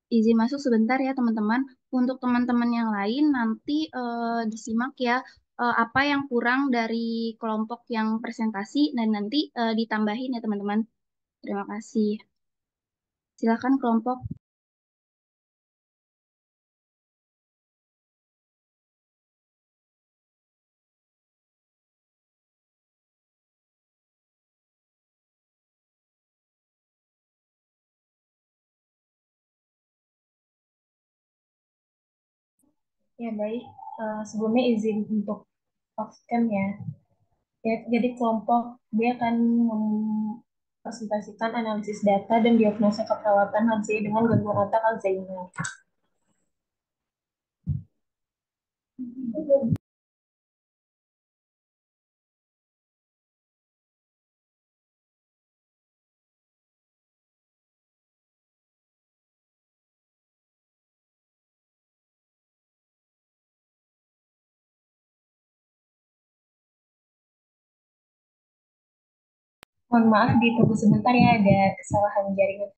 izin masuk sebentar ya teman-teman. Untuk teman-teman yang lain nanti disimak ya apa yang kurang dari kelompok yang presentasi dan nanti ditambahin ya teman-teman. Terima kasih. Silakan kelompok. Ya baik, sebelumnya izin untuk off-cam ya. Jadi kelompok dia akan mempresentasikan analisis data dan diagnosa keperawatan lansia dengan gangguan otak Alzheimer. Mohon maaf ditunggu sebentar ya, ada kesalahan jaringan.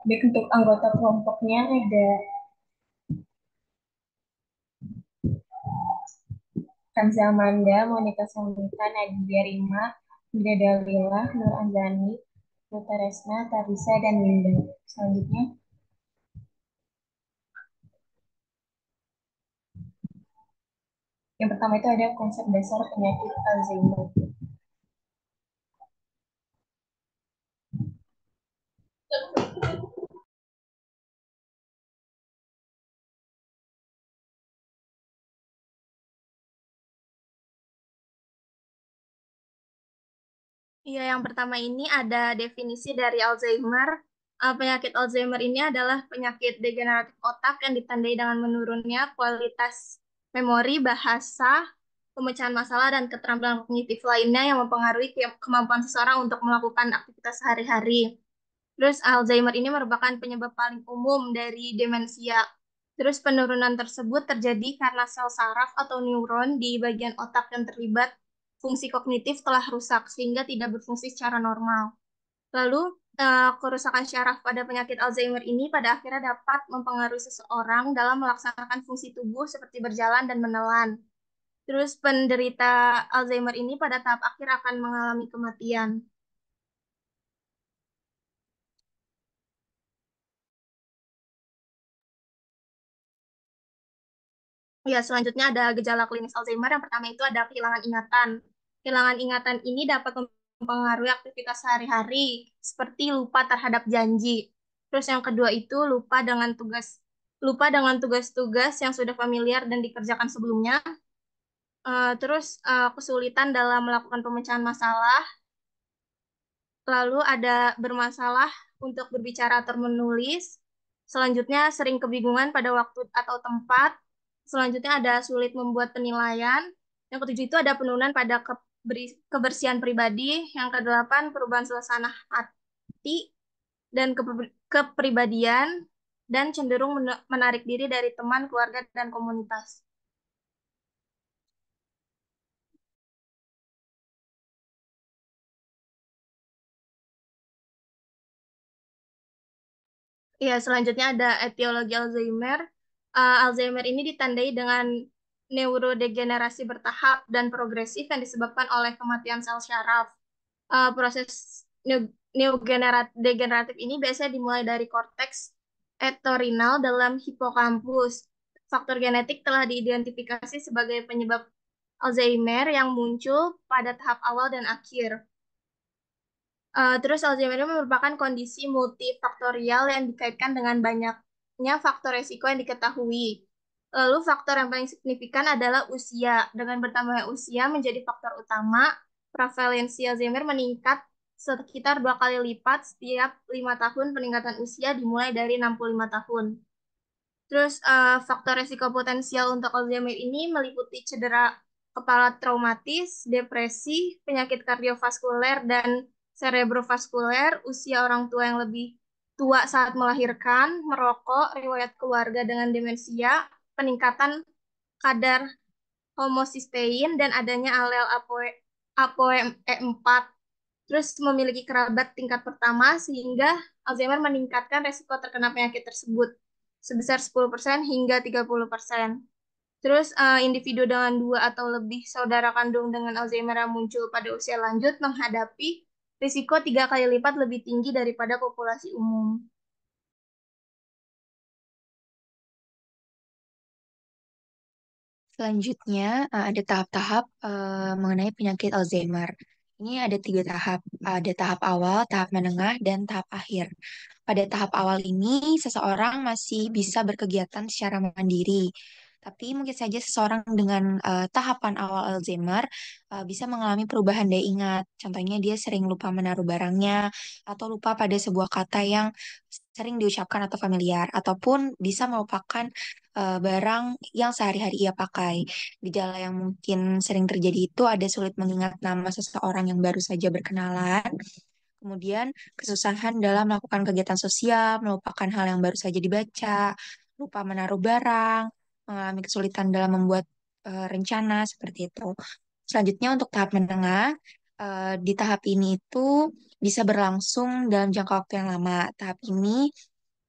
Baik, untuk anggota kelompoknya ada Kanza Amanda, Monica Samita, Nadia Rima, Ida Dalila, Nur Anjani, Nuta Resna, Tarisa, dan Winda. Selanjutnya, yang pertama itu ada konsep dasar penyakit Alzheimer. Iya, yang pertama ini ada definisi dari Alzheimer. Penyakit Alzheimer ini adalah penyakit degeneratif otak yang ditandai dengan menurunnya kualitas memori, bahasa, pemecahan masalah, dan keterampilan kognitif lainnya yang mempengaruhi kemampuan seseorang untuk melakukan aktivitas sehari-hari. Terus Alzheimer ini merupakan penyebab paling umum dari demensia. Terus penurunan tersebut terjadi karena sel saraf atau neuron di bagian otak yang terlibat fungsi kognitif telah rusak sehingga tidak berfungsi secara normal. Lalu kerusakan syaraf pada penyakit Alzheimer ini pada akhirnya dapat mempengaruhi seseorang dalam melaksanakan fungsi tubuh seperti berjalan dan menelan. Terus penderita Alzheimer ini pada tahap akhir akan mengalami kematian. Ya, selanjutnya ada gejala klinis Alzheimer. Yang pertama itu ada kehilangan ingatan. Kehilangan ingatan ini dapat mempengaruhi aktivitas sehari-hari, seperti lupa terhadap janji. Terus yang kedua itu lupa dengan tugas-tugas yang sudah familiar dan dikerjakan sebelumnya. Kesulitan dalam melakukan pemecahan masalah. Lalu ada bermasalah untuk berbicara atau menulis. Selanjutnya sering kebingungan pada waktu atau tempat. Selanjutnya ada sulit membuat penilaian. Yang ketujuh itu ada penurunan pada kebersihan pribadi. Yang kedelapan perubahan suasana hati dan kepribadian dan cenderung menarik diri dari teman, keluarga, dan komunitas. Ya, selanjutnya ada etiologi Alzheimer. Alzheimer ini ditandai dengan neurodegenerasi bertahap dan progresif yang disebabkan oleh kematian sel syaraf. Proses neurodegeneratif ini biasanya dimulai dari korteks entorhinal dalam hipokampus. Faktor genetik telah diidentifikasi sebagai penyebab Alzheimer yang muncul pada tahap awal dan akhir. Terus Alzheimer itu merupakan kondisi multifaktorial yang dikaitkan dengan banyaknya faktor resiko yang diketahui. Lalu faktor yang paling signifikan adalah usia. Dengan bertambahnya usia menjadi faktor utama, prevalensi Alzheimer meningkat sekitar 2 kali lipat setiap 5 tahun peningkatan usia dimulai dari 65 tahun. Terus faktor resiko potensial untuk Alzheimer ini meliputi cedera kepala traumatis, depresi, penyakit kardiovaskuler dan cerebrovaskuler, usia orang tua yang lebih tua saat melahirkan, merokok, riwayat keluarga dengan demensia, peningkatan kadar homocysteine dan adanya alel ApoE4. Terus memiliki kerabat tingkat pertama sehingga Alzheimer meningkatkan resiko terkena penyakit tersebut sebesar 10% hingga 30%. Terus individu dengan 2 atau lebih saudara kandung dengan Alzheimer yang muncul pada usia lanjut menghadapi risiko 3 kali lipat lebih tinggi daripada populasi umum. Selanjutnya, ada tahap-tahap mengenai penyakit Alzheimer. Ini ada 3 tahap. Ada tahap awal, tahap menengah, dan tahap akhir. Pada tahap awal ini, seseorang masih bisa berkegiatan secara mandiri. Tapi mungkin saja seseorang dengan tahapan awal Alzheimer bisa mengalami perubahan daya ingat. Contohnya dia sering lupa menaruh barangnya, atau lupa pada sebuah kata yang sering diucapkan atau familiar, ataupun bisa melupakan barang yang sehari-hari ia pakai. Gejala yang mungkin sering terjadi itu ada sulit mengingat nama seseorang yang baru saja berkenalan, kemudian kesusahan dalam melakukan kegiatan sosial, melupakan hal yang baru saja dibaca, lupa menaruh barang, mengalami kesulitan dalam membuat rencana seperti itu. Selanjutnya untuk tahap menengah, di tahap ini itu bisa berlangsung dalam jangka waktu yang lama. Tahap ini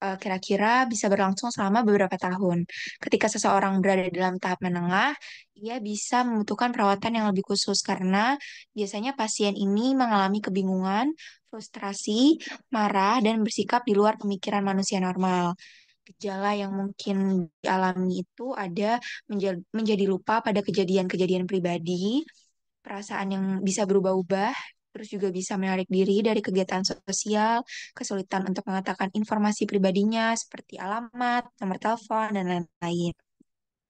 kira-kira bisa berlangsung selama beberapa tahun. Ketika seseorang berada dalam tahap menengah, ia bisa membutuhkan perawatan yang lebih khusus karena biasanya pasien ini mengalami kebingungan, frustrasi, marah, dan bersikap di luar pemikiran manusia normal. Gejala yang mungkin dialami itu ada menjadi lupa pada kejadian-kejadian pribadi, perasaan yang bisa berubah-ubah, terus juga bisa menarik diri dari kegiatan sosial, kesulitan untuk mengatakan informasi pribadinya seperti alamat, nomor telepon, dan lain-lain.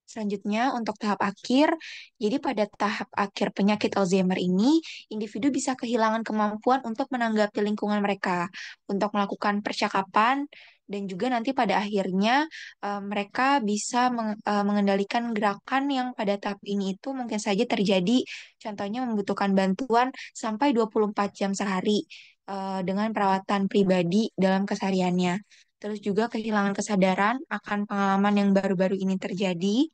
Selanjutnya, untuk tahap akhir, jadi pada tahap akhir penyakit Alzheimer ini, individu bisa kehilangan kemampuan untuk menanggapi lingkungan mereka, untuk melakukan percakapan, dan juga nanti pada akhirnya mereka bisa mengendalikan gerakan yang pada tahap ini itu mungkin saja terjadi, contohnya membutuhkan bantuan sampai 24 jam sehari dengan perawatan pribadi dalam kesehariannya. Terus juga kehilangan kesadaran akan pengalaman yang baru-baru ini terjadi,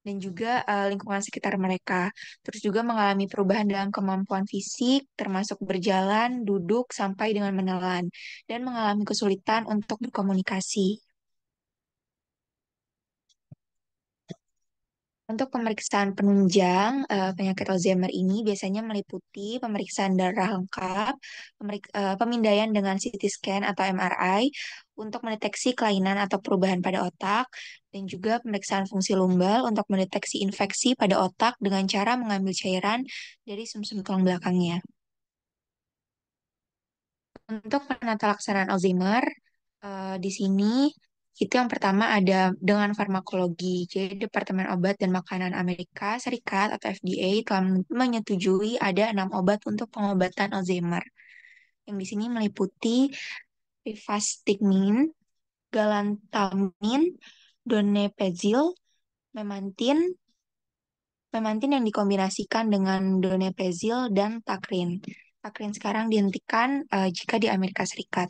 dan juga lingkungan sekitar mereka. Terus juga mengalami perubahan dalam kemampuan fisik, termasuk berjalan, duduk, sampai dengan menelan, dan mengalami kesulitan untuk berkomunikasi. Untuk pemeriksaan penunjang penyakit Alzheimer ini biasanya meliputi pemeriksaan darah lengkap, pemindaian dengan CT scan atau MRI untuk mendeteksi kelainan atau perubahan pada otak, dan juga pemeriksaan fungsi lumbal untuk mendeteksi infeksi pada otak dengan cara mengambil cairan dari sumsum tulang belakangnya. Untuk penata laksanaan Alzheimer, di sini itu yang pertama ada dengan farmakologi. Jadi Departemen Obat dan Makanan Amerika Serikat atau FDA telah menyetujui ada 6 obat untuk pengobatan Alzheimer. Yang di sini meliputi rivastigmine, galantamine, donepezil, Memantin, memantin yang dikombinasikan dengan donepezil dan takrin. Takrin sekarang dihentikan jika di Amerika Serikat.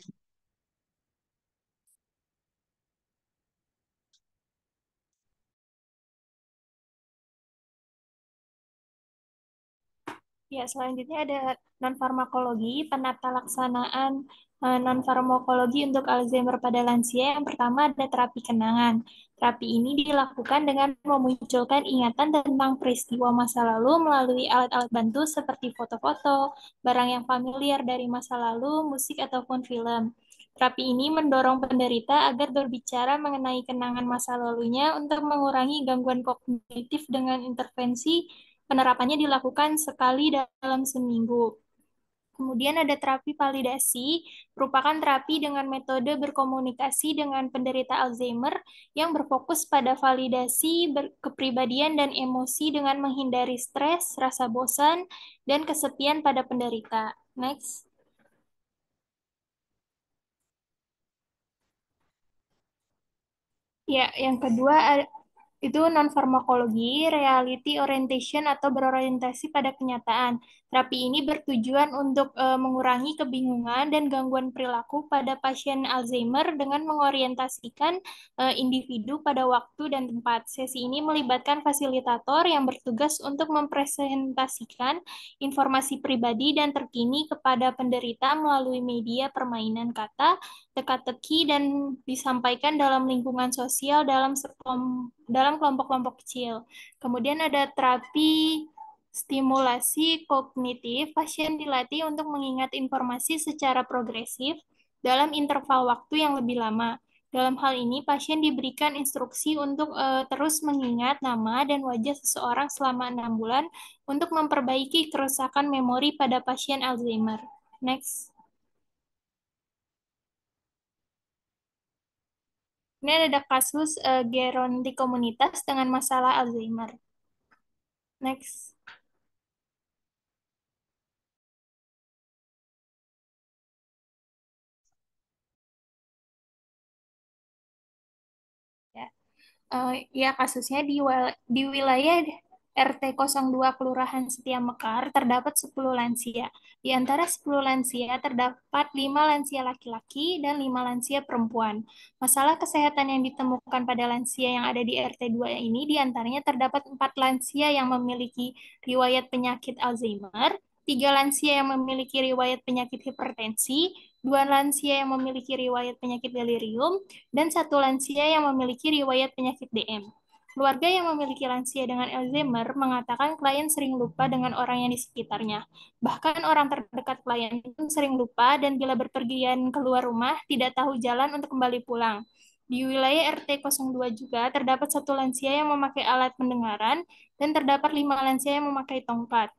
Ya, selanjutnya ada non-farmakologi, penata laksanaan non-farmakologi untuk Alzheimer pada lansia. Yang pertama ada terapi kenangan. Terapi ini dilakukan dengan memunculkan ingatan tentang peristiwa masa lalu melalui alat-alat bantu seperti foto-foto, barang yang familiar dari masa lalu, musik, ataupun film. Terapi ini mendorong penderita agar berbicara mengenai kenangan masa lalunya untuk mengurangi gangguan kognitif dengan intervensi. Penerapannya dilakukan sekali dalam seminggu. Kemudian ada terapi validasi, merupakan terapi dengan metode berkomunikasi dengan penderita Alzheimer yang berfokus pada validasi kepribadian dan emosi dengan menghindari stres, rasa bosan, dan kesepian pada penderita. Next. Ya, yang kedua itu non-farmakologi, reality orientation atau berorientasi pada kenyataan. Terapi ini bertujuan untuk mengurangi kebingungan dan gangguan perilaku pada pasien Alzheimer dengan mengorientasikan individu pada waktu dan tempat. Sesi ini melibatkan fasilitator yang bertugas untuk mempresentasikan informasi pribadi dan terkini kepada penderita melalui media permainan kata, teka-teki, dan disampaikan dalam lingkungan sosial dalam kelompok-kelompok kecil. Kemudian ada terapi stimulasi kognitif. Pasien dilatih untuk mengingat informasi secara progresif dalam interval waktu yang lebih lama. Dalam hal ini, pasien diberikan instruksi untuk terus mengingat nama dan wajah seseorang selama 6 bulan untuk memperbaiki kerusakan memori pada pasien Alzheimer. Next. Ini ada kasus geronti komunitas dengan masalah Alzheimer. Next. Ya. Ya, kasusnya di wilayah RT 02 Kelurahan Setia Mekar terdapat 10 lansia. Di antara 10 lansia terdapat 5 lansia laki-laki dan 5 lansia perempuan. Masalah kesehatan yang ditemukan pada lansia yang ada di RT 2 ini diantaranya terdapat 4 lansia yang memiliki riwayat penyakit Alzheimer, 3 lansia yang memiliki riwayat penyakit hipertensi, 2 lansia yang memiliki riwayat penyakit delirium, dan 1 lansia yang memiliki riwayat penyakit DM. Keluarga yang memiliki lansia dengan Alzheimer mengatakan klien sering lupa dengan orang yang di sekitarnya. Bahkan orang terdekat klien pun sering lupa dan bila berpergian keluar rumah tidak tahu jalan untuk kembali pulang. Di wilayah RT 02 juga terdapat 1 lansia yang memakai alat pendengaran dan terdapat 5 lansia yang memakai tongkat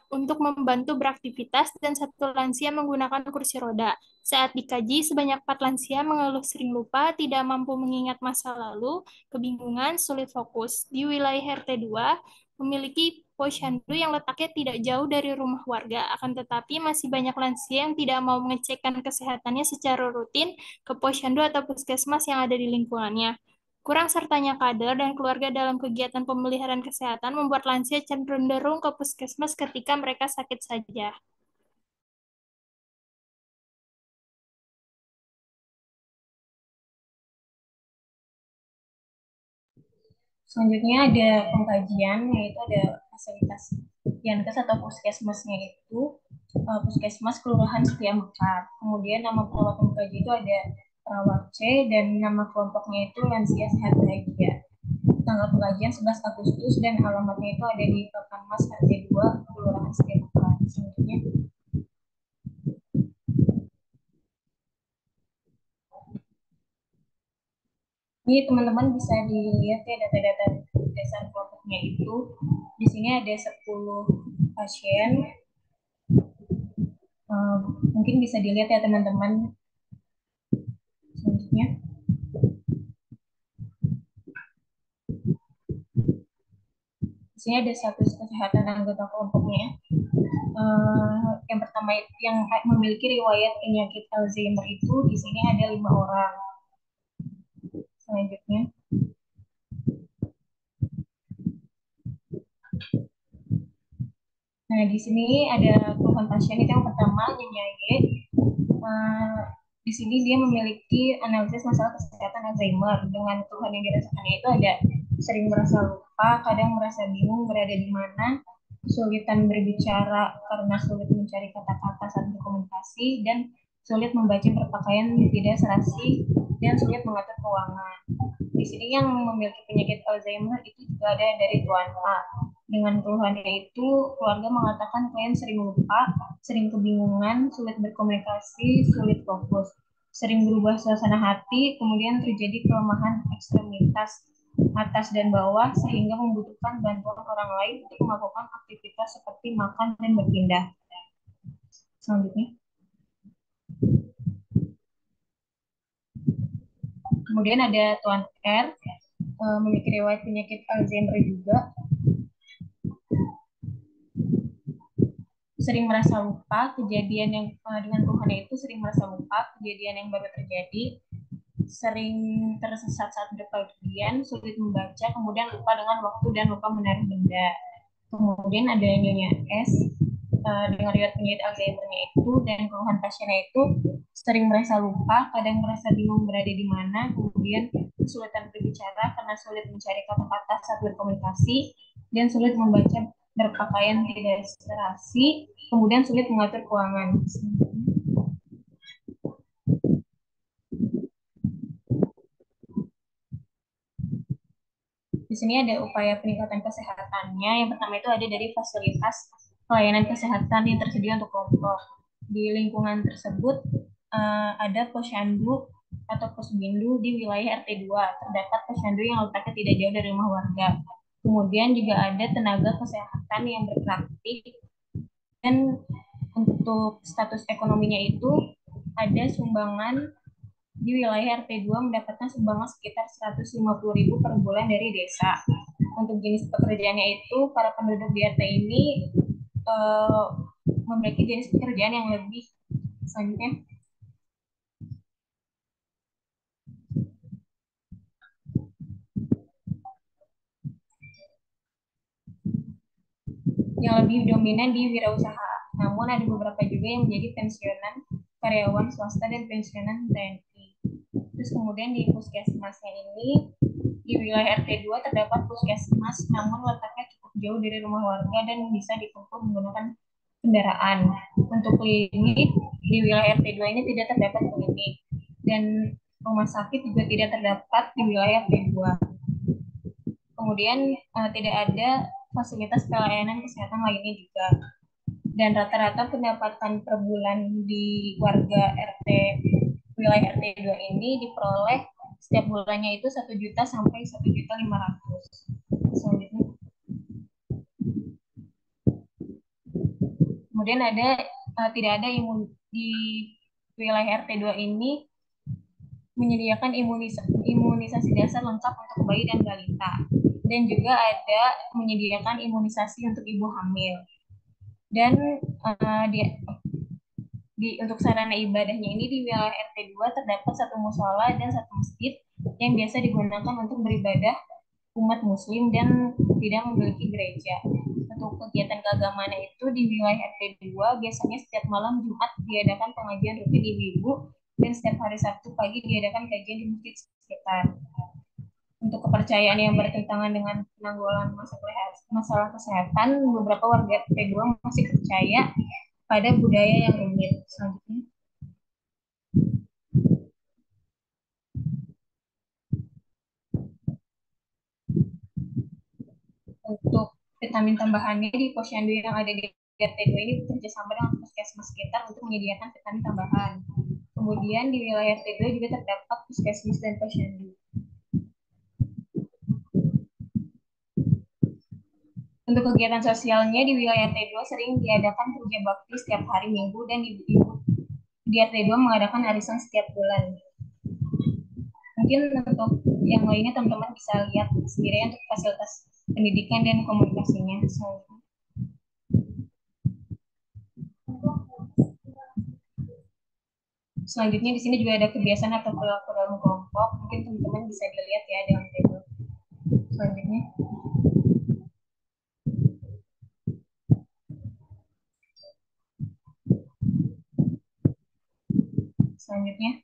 untuk membantu beraktivitas dan 1 lansia menggunakan kursi roda. Saat dikaji, sebanyak 4 lansia mengeluh sering lupa, tidak mampu mengingat masa lalu, kebingungan, sulit fokus. Di wilayah RT 2, memiliki posyandu yang letaknya tidak jauh dari rumah warga, akan tetapi masih banyak lansia yang tidak mau mengecekkan kesehatannya secara rutin ke posyandu atau puskesmas yang ada di lingkungannya. Kurang sertanya kader dan keluarga dalam kegiatan pemeliharaan kesehatan membuat lansia cenderung ke puskesmas ketika mereka sakit saja. Selanjutnya ada pengkajian, yaitu ada fasilitas Yankes atau puskesmasnya itu puskesmas Kelurahan Setia Mekar. Kemudian nama perawat pengkaji itu ada perawat C dan nama kelompoknya itu Lansia Sehat Bahagia. Tanggal pengkajian 11 Agustus dan alamatnya itu ada di Pekanmas RT 2 Kelurahan Setia Mekar. Selanjutnya ini teman-teman bisa dilihat ya data-data dasar kelompoknya itu. Di sini ada 10 pasien. Mungkin bisa dilihat ya teman-teman. Selanjutnya. Di sini ada status kesehatan anggota kelompoknya. Yang pertama yang memiliki riwayat penyakit Alzheimer itu di sini ada 5 orang. Selanjutnya. Nah, di sini ada keluhan pasien itu yang pertama, Nyonya Y. Di sini dia memiliki analisis masalah kesehatan Alzheimer. Dengan keluhan yang dirasakannya itu ada sering merasa lupa, kadang merasa bingung berada di mana, kesulitan berbicara karena sulit mencari kata-kata saat berkomunikasi, dan sulit membaca berpakaian tidak serasi, dan sulit mengatur keuangan. Di sini yang memiliki penyakit Alzheimer itu juga ada dari Tuan A. Dengan keluhannya itu, keluarga mengatakan klien sering lupa, sering kebingungan, sulit berkomunikasi, sulit fokus, sering berubah suasana hati, kemudian terjadi kelemahan ekstremitas atas dan bawah, sehingga membutuhkan bantuan orang lain untuk melakukan aktivitas seperti makan dan berpindah. Selanjutnya. Kemudian ada Tuan R, memiliki riwayat penyakit Alzheimer juga. Sering merasa lupa, kejadian yang dengan Tuhannya itu sering merasa lupa, kejadian yang baru terjadi, sering tersesat saat berpergian, sulit membaca, kemudian lupa dengan waktu dan lupa menaruh benda. Kemudian ada Nyonya S, dengan riwayat penyakit Alzheimer-nya itu dan keluhan pasiennya itu sering merasa lupa, kadang merasa bingung berada di mana, kemudian kesulitan berbicara karena sulit mencari kata-kata saat berkomunikasi, dan sulit membaca berpakaian tidak serasi, kemudian sulit mengatur keuangan. Di sini ada upaya peningkatan kesehatannya. Yang pertama itu ada dari fasilitas pelayanan kesehatan yang tersedia untuk kelompok. Di lingkungan tersebut ada posyandu atau posbindu di wilayah RT 2. Terdapat posyandu yang letaknya tidak jauh dari rumah warga. Kemudian juga ada tenaga kesehatan yang berpraktik, dan untuk status ekonominya itu ada sumbangan di wilayah RT 2 mendapatkan sumbangan sekitar 150.000 per bulan dari desa. Untuk jenis pekerjaannya itu, para penduduk di RT ini memiliki jenis pekerjaan yang lebih. Selanjutnya. Yang lebih dominan di wirausaha. Namun ada beberapa juga yang menjadi pensiunan karyawan swasta dan pensiunan TNI. Terus kemudian di puskesmasnya ini, di wilayah RT 2 terdapat puskesmas, namun letaknya cukup jauh dari rumah warga dan bisa ditempuh menggunakan kendaraan. Untuk klinik, di wilayah RT 2 ini tidak terdapat klinik, dan rumah sakit juga tidak terdapat di wilayah RT 2. Kemudian tidak ada fasilitas pelayanan kesehatan lainnya juga. Dan rata-rata pendapatan per bulan di warga wilayah RT 2 ini diperoleh setiap bulannya itu 1 juta sampai 1.500.000. Selanjutnya. Kemudian tidak ada di wilayah RT 2 ini menyediakan imunisasi dasar lengkap untuk bayi dan balita. Dan juga ada menyediakan imunisasi untuk ibu hamil. Dan untuk sarana ibadahnya ini di wilayah RT 2 terdapat satu musola dan satu masjid yang biasa digunakan untuk beribadah umat muslim dan tidak memiliki gereja. Untuk kegiatan keagamaan itu di wilayah RT 2 biasanya setiap malam Jumat diadakan pengajian rutin ibu-ibu, dan setiap hari Sabtu pagi diadakan kajian di masjid sekitar. Untuk kepercayaan yang bertentangan dengan penanggulangan masalah kesehatan, beberapa warga RT 2 masih percaya pada budaya yang rumit. Selanjutnya. Untuk vitamin tambahannya di posyandu yang ada di RT 2 ini bekerjasama dengan puskesmas sekitar untuk menyediakan vitamin tambahan. Kemudian di wilayah RT 2 juga terdapat puskesmas dan posyandu. Untuk kegiatan sosialnya di wilayah RT 2 sering diadakan kerja bakti setiap hari Minggu, dan ibu-ibu di RT 2 mengadakan arisan setiap bulan. Mungkin untuk yang lainnya teman-teman bisa lihat sendiri untuk fasilitas pendidikan dan komunikasinya. Selanjutnya di sini juga ada kebiasaan atau perilaku dalam kelompok. Mungkin teman-teman bisa dilihat ya dalam tabel. Selanjutnya. selanjutnya.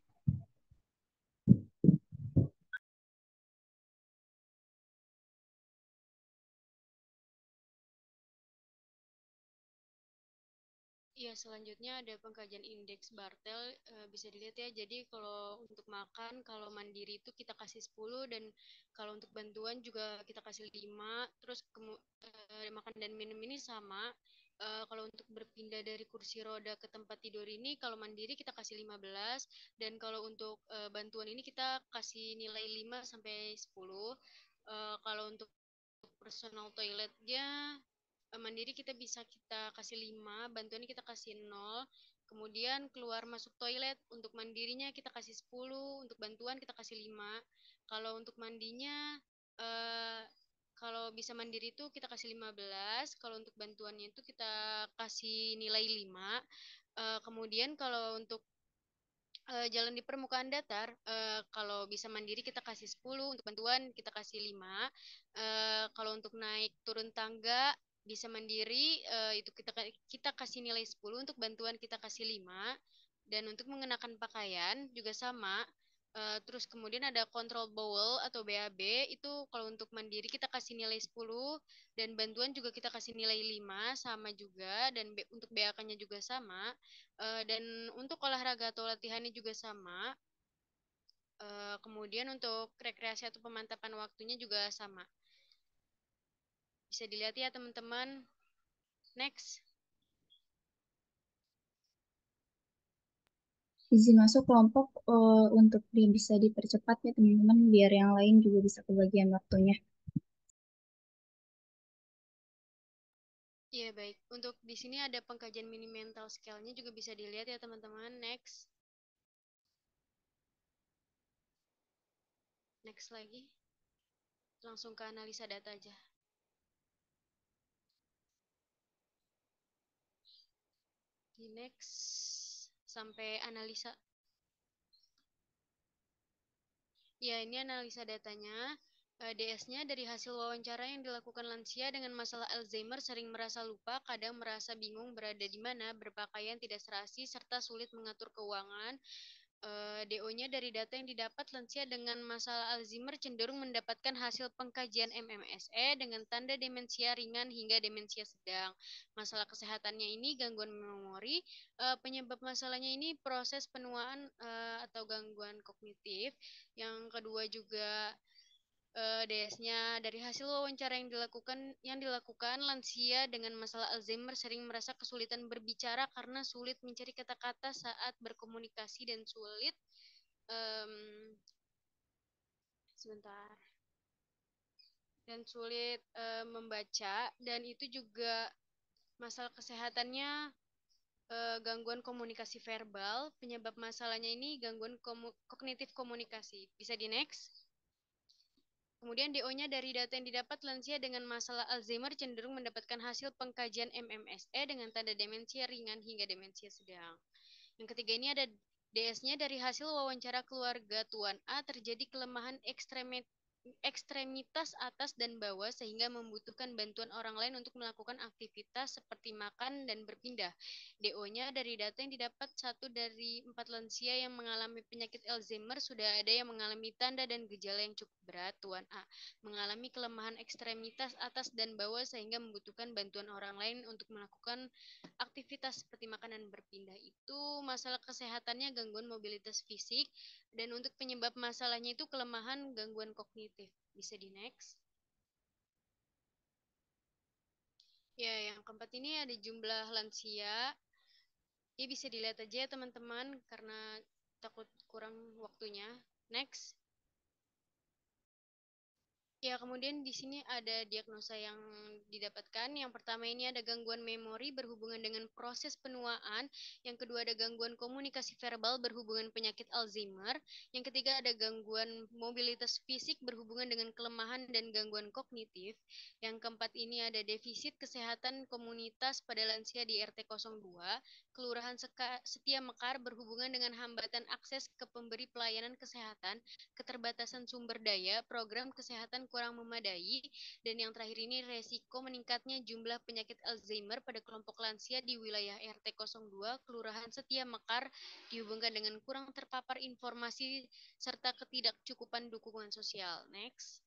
Iya, selanjutnya ada pengkajian indeks Bartel, bisa dilihat ya. Jadi kalau untuk makan, kalau mandiri itu kita kasih 10 dan kalau untuk bantuan juga kita kasih 5. Terus makan dan minum ini sama. Kalau untuk berpindah dari kursi roda ke tempat tidur ini, kalau mandiri kita kasih 15 dan kalau untuk bantuan ini kita kasih nilai 5 sampai 10. Kalau untuk personal toiletnya mandiri kita kasih 5, bantuan kita kasih 0. Kemudian keluar masuk toilet untuk mandirinya kita kasih 10, untuk bantuan kita kasih 5. Kalau untuk mandinya kalau bisa mandiri itu kita kasih 15, kalau untuk bantuannya itu kita kasih nilai 5. Kemudian kalau untuk jalan di permukaan datar, kalau bisa mandiri kita kasih 10, untuk bantuan kita kasih 5. Kalau untuk naik turun tangga bisa mandiri, itu kita kasih nilai 10, untuk bantuan kita kasih 5. Dan untuk mengenakan pakaian juga sama. Terus kemudian ada kontrol bowel atau BAB, itu kalau untuk mandiri kita kasih nilai 10 dan bantuan juga kita kasih nilai 5 sama juga, dan untuk BAK-nya juga sama. Dan untuk olahraga atau latihannya juga sama. Kemudian untuk rekreasi atau pemantapan waktunya juga sama. Bisa dilihat ya teman-teman. Next. Izin masuk kelompok untuk bisa dipercepat ya teman-teman, biar yang lain juga bisa kebagian waktunya. Iya, baik. Untuk di sini ada pengkajian mini mental scale-nya juga bisa dilihat ya teman-teman. Next. Next lagi. Langsung ke analisa data aja. Di next sampai analisa. Ya, ini analisa datanya. DS-nya dari hasil wawancara yang dilakukan lansia dengan masalah Alzheimer sering merasa lupa, kadang merasa bingung berada di mana, berpakaian tidak serasi, serta sulit mengatur keuangan. DO-nya dari data yang didapat, lansia dengan masalah Alzheimer cenderung mendapatkan hasil pengkajian MMSE dengan tanda demensia ringan hingga demensia sedang. Masalah kesehatannya ini gangguan memori, penyebab masalahnya ini proses penuaan atau gangguan kognitif. Yang kedua juga DS-nya dari hasil wawancara yang dilakukan lansia dengan masalah Alzheimer sering merasa kesulitan berbicara karena sulit mencari kata-kata saat berkomunikasi dan sulit sebentar membaca, dan itu juga masalah kesehatannya gangguan komunikasi verbal. Penyebab masalahnya ini gangguan kognitif komunikasi. Bisa di next. Kemudian DO-nya dari data yang didapat, lansia dengan masalah Alzheimer cenderung mendapatkan hasil pengkajian MMSE dengan tanda demensia ringan hingga demensia sedang. Yang ketiga ini ada DS-nya dari hasil wawancara keluarga Tuan A, terjadi kelemahan ekstremitas atas dan bawah sehingga membutuhkan bantuan orang lain untuk melakukan aktivitas seperti makan dan berpindah. DO-nya dari data yang didapat, 1 dari 4 lansia yang mengalami penyakit Alzheimer sudah ada yang mengalami tanda dan gejala yang cukup berat. Tuan A mengalami kelemahan ekstremitas atas dan bawah sehingga membutuhkan bantuan orang lain untuk melakukan aktivitas seperti makan dan berpindah. Itu masalah kesehatannya gangguan mobilitas fisik, dan untuk penyebab masalahnya itu kelemahan gangguan kognitif. Bisa di next. Ya, yang keempat ini ada jumlah lansia. Ya, bisa dilihat aja ya teman-teman, karena takut kurang waktunya. Next. Ya, kemudian di sini ada diagnosa yang didapatkan. Yang pertama ini ada gangguan memori berhubungan dengan proses penuaan. Yang kedua ada gangguan komunikasi verbal berhubungan penyakit Alzheimer. Yang ketiga ada gangguan mobilitas fisik berhubungan dengan kelemahan dan gangguan kognitif. Yang keempat ini ada defisit kesehatan komunitas pada lansia di RT02. Kelurahan Setia Mekar berhubungan dengan hambatan akses ke pemberi pelayanan kesehatan, keterbatasan sumber daya, program kesehatan kurang memadai, dan yang terakhir ini resiko meningkatnya jumlah penyakit Alzheimer pada kelompok lansia di wilayah RT 02 Kelurahan Setia Mekar dihubungkan dengan kurang terpapar informasi serta ketidakcukupan dukungan sosial. Next.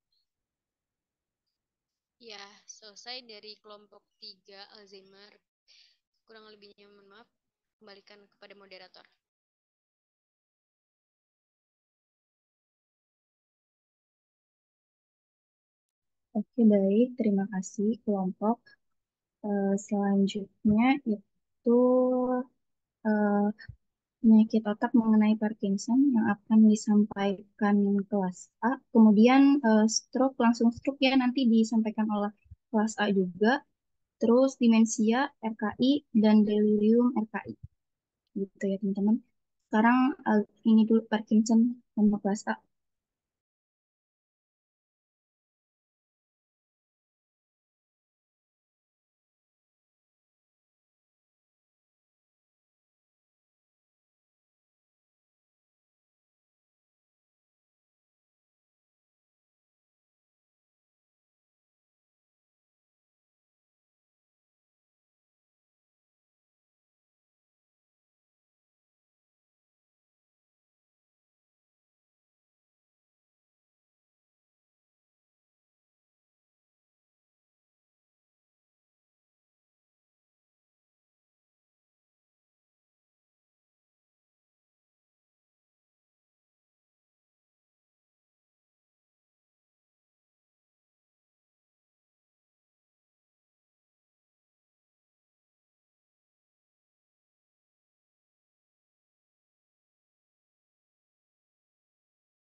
Ya, selesai dari kelompok 3 Alzheimer. Kurang lebihnya mohon maaf. Kembalikan kepada moderator. Oke, baik. Terima kasih kelompok. Selanjutnya itu penyakit otak mengenai Parkinson yang akan disampaikan kelas A. Kemudian stroke, langsung stroke ya nanti disampaikan oleh kelas A juga. Terus demensia RKI dan delirium RKI. Gitu ya teman-teman. Sekarang ini dulu Parkinson sama kelas A.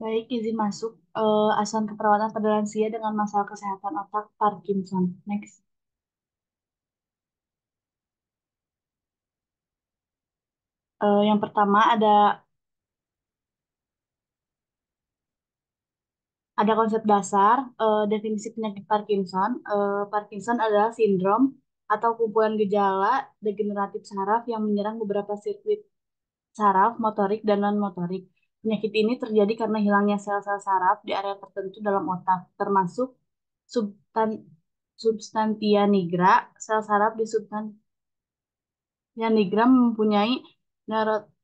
Baik, izin masuk. Asuhan keperawatan pada lansia dengan masalah kesehatan otak Parkinson. Next. Yang pertama ada konsep dasar, definisi penyakit Parkinson. Parkinson adalah sindrom atau kumpulan gejala degeneratif saraf yang menyerang beberapa sirkuit saraf, motorik, dan non-motorik. Penyakit ini terjadi karena hilangnya sel-sel saraf di area tertentu dalam otak, termasuk substan substantia nigra. Sel saraf di substantia nigra mempunyai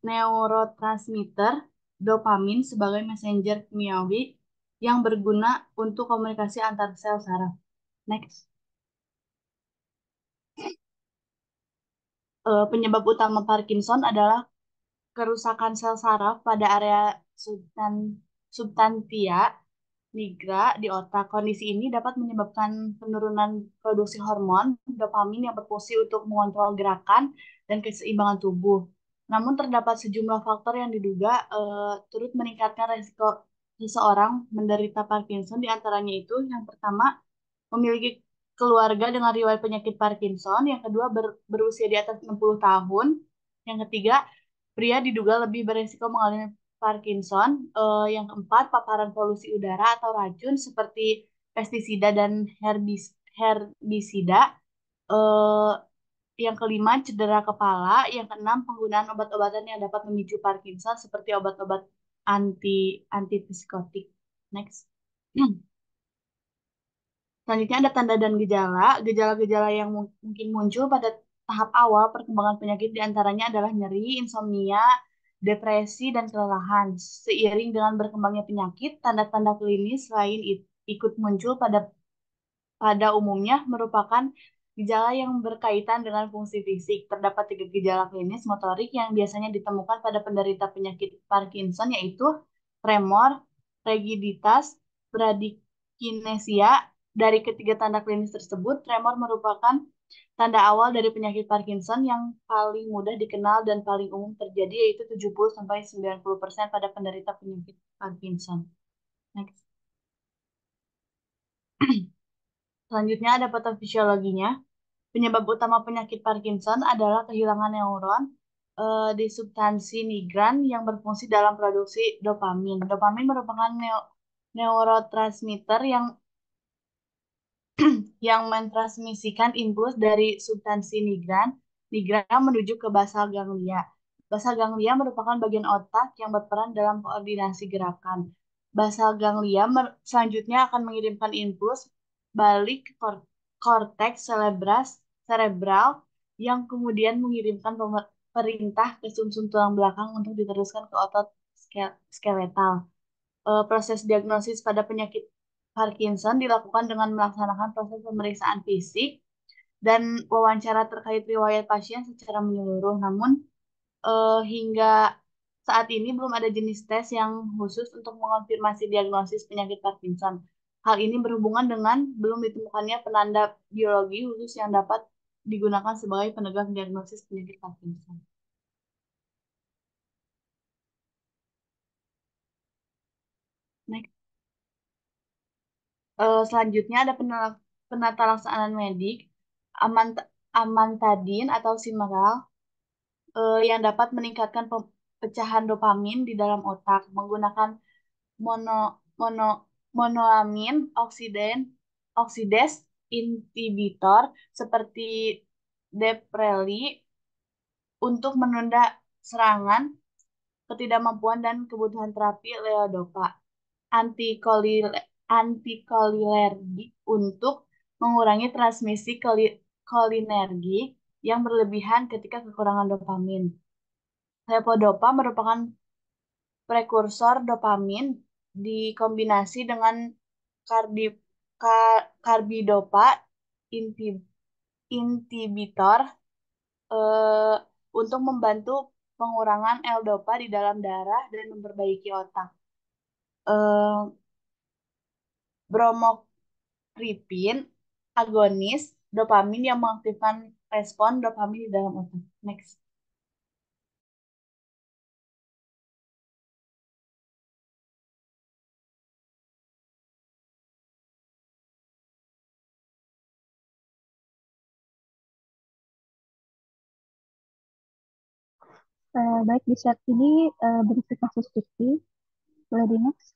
neurotransmitter dopamin sebagai messenger kimiawi yang berguna untuk komunikasi antar sel saraf. Next. Penyebab utama Parkinson adalah kerusakan sel saraf pada area substantia nigra di otak. Kondisi ini dapat menyebabkan penurunan produksi hormon dopamin yang berfungsi untuk mengontrol gerakan dan keseimbangan tubuh. Namun terdapat sejumlah faktor yang diduga turut meningkatkan risiko seseorang menderita Parkinson. Di antaranya itu yang pertama memiliki keluarga dengan riwayat penyakit Parkinson, yang kedua berusia di atas 60 tahun, yang ketiga pria diduga lebih beresiko mengalami Parkinson, yang keempat paparan polusi udara atau racun seperti pestisida dan herbisida, eh, yang kelima cedera kepala, yang keenam penggunaan obat-obatan yang dapat memicu Parkinson seperti obat-obat antipsikotik. Next. Selanjutnya ada tanda dan gejala. Gejala-gejala yang mungkin muncul pada tahap awal perkembangan penyakit diantaranya adalah nyeri, insomnia, depresi, dan kelelahan. Seiring dengan berkembangnya penyakit, tanda-tanda klinis lain ikut muncul pada umumnya merupakan gejala yang berkaitan dengan fungsi fisik. Terdapat tiga gejala klinis motorik yang biasanya ditemukan pada penderita penyakit Parkinson, yaitu tremor, rigiditas, bradykinesia. Dari ketiga tanda klinis tersebut, tremor merupakan tanda awal dari penyakit Parkinson yang paling mudah dikenal dan paling umum terjadi, yaitu 70-90% pada penderita penyakit Parkinson. Next. Selanjutnya ada patofisiologinya. Penyebab utama penyakit Parkinson adalah kehilangan neuron di substansi nigran yang berfungsi dalam produksi dopamin. Dopamin merupakan neurotransmitter yang mentransmisikan impuls dari substansi nigran. digram menuju ke basal ganglia. Basal ganglia merupakan bagian otak yang berperan dalam koordinasi gerakan. Basal ganglia selanjutnya akan mengirimkan impuls balik ke korteks cerebral yang kemudian mengirimkan perintah ke sumsum tulang belakang untuk diteruskan ke otot skeletal. Proses diagnosis pada penyakit Parkinson dilakukan dengan melaksanakan proses pemeriksaan fisik dan wawancara terkait riwayat pasien secara menyeluruh. Namun hingga saat ini belum ada jenis tes yang khusus untuk mengonfirmasi diagnosis penyakit Parkinson. Hal ini berhubungan dengan belum ditemukannya penanda biologi khusus yang dapat digunakan sebagai penegak diagnosis penyakit Parkinson. Next. Selanjutnya ada penata laksanaan medik amantadin atau Cimeral yang dapat meningkatkan pecahan dopamin di dalam otak menggunakan mono, mono, monoamin oksidase inhibitor seperti Depreli untuk menunda serangan, ketidakmampuan dan kebutuhan terapi levodopa. Antikolinergik untuk mengurangi transmisi kolinergi yang berlebihan ketika kekurangan dopamin. Levodopa merupakan prekursor dopamin dikombinasi dengan karbidopa inhibitor eh, untuk membantu pengurangan L-dopa di dalam darah dan memperbaiki otak. Eh, Bromokripin agonis dopamin yang mengaktifkan respon dopamin di dalam otak. Next. Baik, di saat ini berisi kasus fiktif. Boleh di next.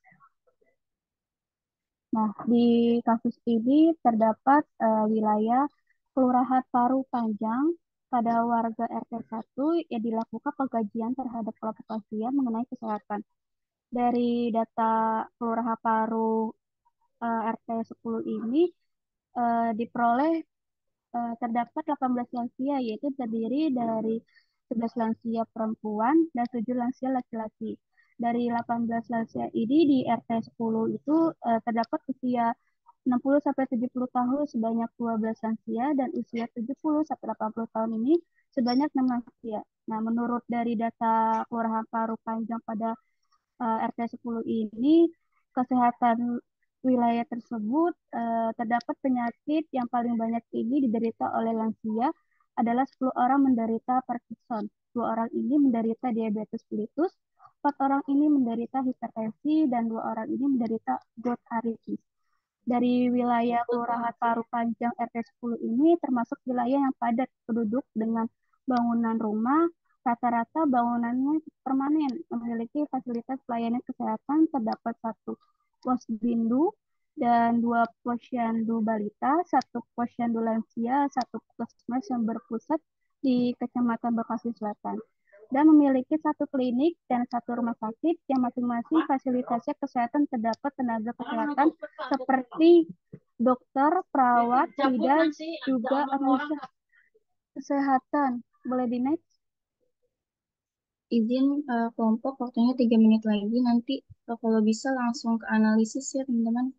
Nah, di kasus ini terdapat wilayah Kelurahan Paru Panjang pada warga RT 1 yang dilakukan pengkajian terhadap kelompok pasien mengenai kesehatan. Dari data Kelurahan Paru RT 10 ini diperoleh terdapat 18 lansia, yaitu terdiri dari 11 lansia perempuan dan 7 lansia laki-laki. Dari 18 lansia ini di RT 10 itu terdapat usia 60 sampai 70 tahun sebanyak 12 lansia dan usia 70 sampai 80 tahun ini sebanyak 6 lansia. Nah, menurut dari data Kelurahan Paru Panjang pada RT 10 ini, kesehatan wilayah tersebut terdapat penyakit yang paling banyak ini diderita oleh lansia adalah 10 orang menderita Parkinson, 2 orang ini menderita diabetes mellitus, 4 orang ini menderita hipertensi, dan 2 orang ini menderita gout arthritis. Dari wilayah Kelurahan Paru Panjang RT 10 ini termasuk wilayah yang padat penduduk dengan bangunan rumah. Rata-rata bangunannya permanen, memiliki fasilitas pelayanan kesehatan, terdapat 1 posyandu dan 2 posyandu balita, 1 posyandu lansia, 1 puskesmas yang berpusat di Kecamatan Bekasi Selatan, dan memiliki 1 klinik dan 1 rumah sakit yang masing-masing fasilitasnya kesehatan terdapat tenaga kesehatan seperti dokter, perawat, bidan, juga administrasi kesehatan. Boleh di next? Izin kelompok waktunya 3 menit lagi. Nanti kalau bisa langsung ke analisis ya teman-teman.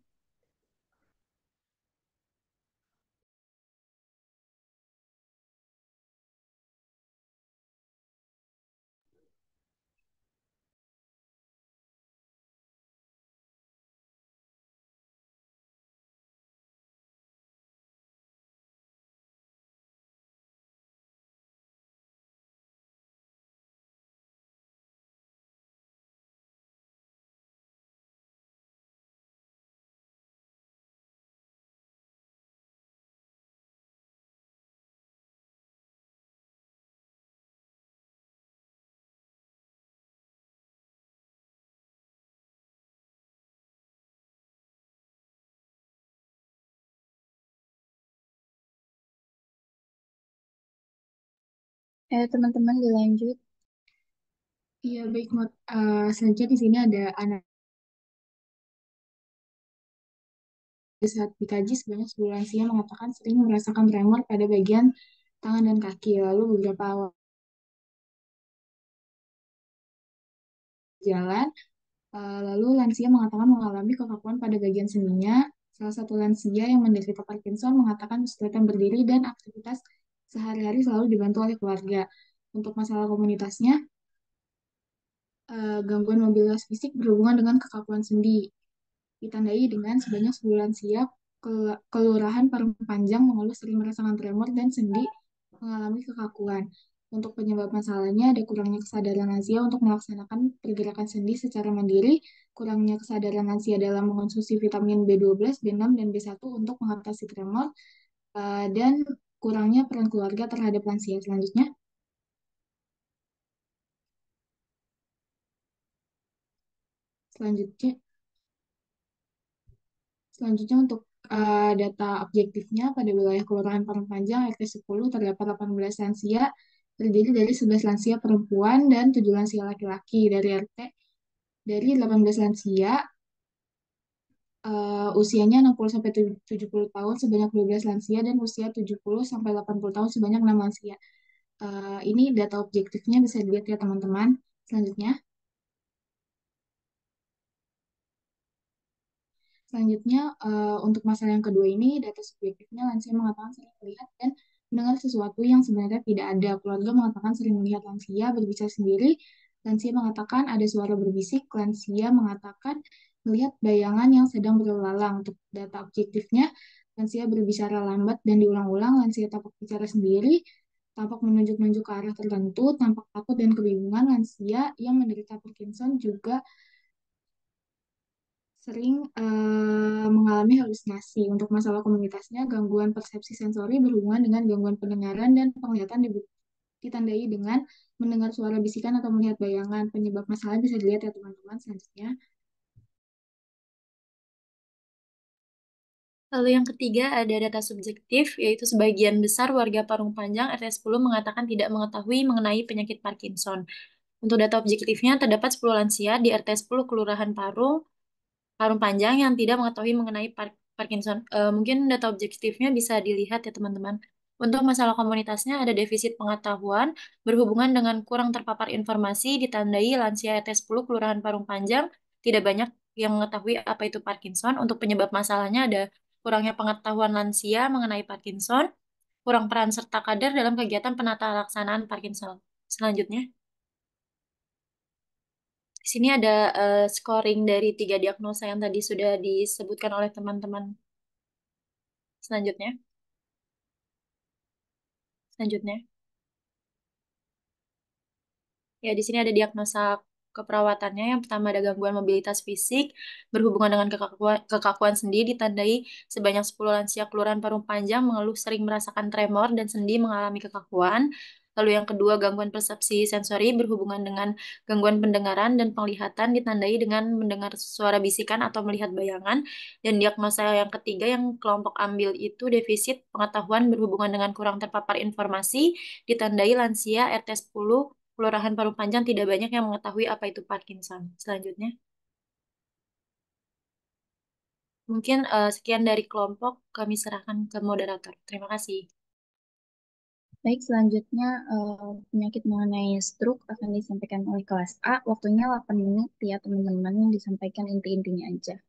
Teman-teman dilanjut. Iya, baik. Selanjutnya di sini ada anak saat dikaji sebanyak 10 lansia mengatakan sering merasakan tremor pada bagian tangan dan kaki. Lalu beberapa awal jalan, lalu lansia mengatakan mengalami kekakuan pada bagian sendinya. Salah satu lansia yang menderita Parkinson mengatakan kesulitan berdiri dan aktivitas sehari-hari selalu dibantu oleh keluarga. Untuk masalah komunitasnya, gangguan mobilitas fisik berhubungan dengan kekakuan sendi, ditandai dengan sebanyak 10 lansia Kelurahan Parung Panjang mengeluh sering merasakan tremor dan sendi mengalami kekakuan. Untuk penyebab masalahnya ada kurangnya kesadaran lansia untuk melaksanakan pergerakan sendi secara mandiri, kurangnya kesadaran lansia dalam mengonsumsi vitamin B12, B6, dan B1 untuk mengatasi tremor, dan kurangnya peran keluarga terhadap lansia. Selanjutnya, Selanjutnya untuk data objektifnya pada wilayah Kelurahan Parung Panjang RT 10 terdapat 18 lansia terdiri dari 11 lansia perempuan dan 7 lansia laki-laki. Dari 18 lansia usianya 60 sampai 70 tahun sebanyak 12 lansia dan usia 70 sampai 80 tahun sebanyak 6 lansia. Ini data objektifnya bisa dilihat ya teman-teman. Selanjutnya, untuk masalah yang kedua ini, data subjektifnya lansia mengatakan sering melihat dan mendengar sesuatu yang sebenarnya tidak ada. Keluarga mengatakan sering melihat lansia berbicara sendiri. Lansia mengatakan ada suara berbisik. Lansia mengatakan melihat bayangan yang sedang berlalang. Untuk data objektifnya, lansia berbicara lambat dan diulang-ulang. Lansia tampak bicara sendiri, tampak menunjuk-nunjuk ke arah tertentu, tampak takut dan kebingungan. Lansia yang menderita Parkinson juga sering mengalami halusinasi. Untuk masalah komunitasnya, gangguan persepsi sensori berhubungan dengan gangguan pendengaran dan penglihatan ditandai dengan mendengar suara bisikan atau melihat bayangan. Penyebab masalah bisa dilihat ya teman-teman selanjutnya. Lalu yang ketiga ada data subjektif, yaitu sebagian besar warga Parung Panjang RT 10 mengatakan tidak mengetahui mengenai penyakit Parkinson. Untuk data objektifnya, terdapat 10 lansia di RT 10 Kelurahan Parung Panjang yang tidak mengetahui mengenai Parkinson. Mungkin data objektifnya bisa dilihat ya teman-teman. Untuk masalah komunitasnya ada defisit pengetahuan berhubungan dengan kurang terpapar informasi ditandai lansia RT 10 Kelurahan Parung Panjang tidak banyak yang mengetahui apa itu Parkinson. Untuk penyebab masalahnya ada kurangnya pengetahuan lansia mengenai Parkinson, kurang peran serta kader dalam kegiatan penata laksanaan Parkinson. Selanjutnya, di sini ada scoring dari 3 diagnosa yang tadi sudah disebutkan oleh teman-teman. Selanjutnya, selanjutnya. Ya, di sini ada diagnosa keperawatannya. Yang pertama ada gangguan mobilitas fisik berhubungan dengan kekakuan sendi ditandai sebanyak 10 lansia Kelurahan Parung Panjang mengeluh sering merasakan tremor dan sendi mengalami kekakuan. Lalu yang kedua gangguan persepsi sensori berhubungan dengan gangguan pendengaran dan penglihatan ditandai dengan mendengar suara bisikan atau melihat bayangan. Dan diagnosa yang ketiga yang kelompok ambil itu defisit pengetahuan berhubungan dengan kurang terpapar informasi ditandai lansia RT 10 Kelurahan Parung Panjang tidak banyak yang mengetahui apa itu Parkinson. Selanjutnya, mungkin sekian dari kelompok, kami serahkan ke moderator. Terima kasih. Baik, selanjutnya penyakit mengenai stroke akan disampaikan oleh kelas A. Waktunya 8 menit ya teman-teman, yang disampaikan inti-intinya aja.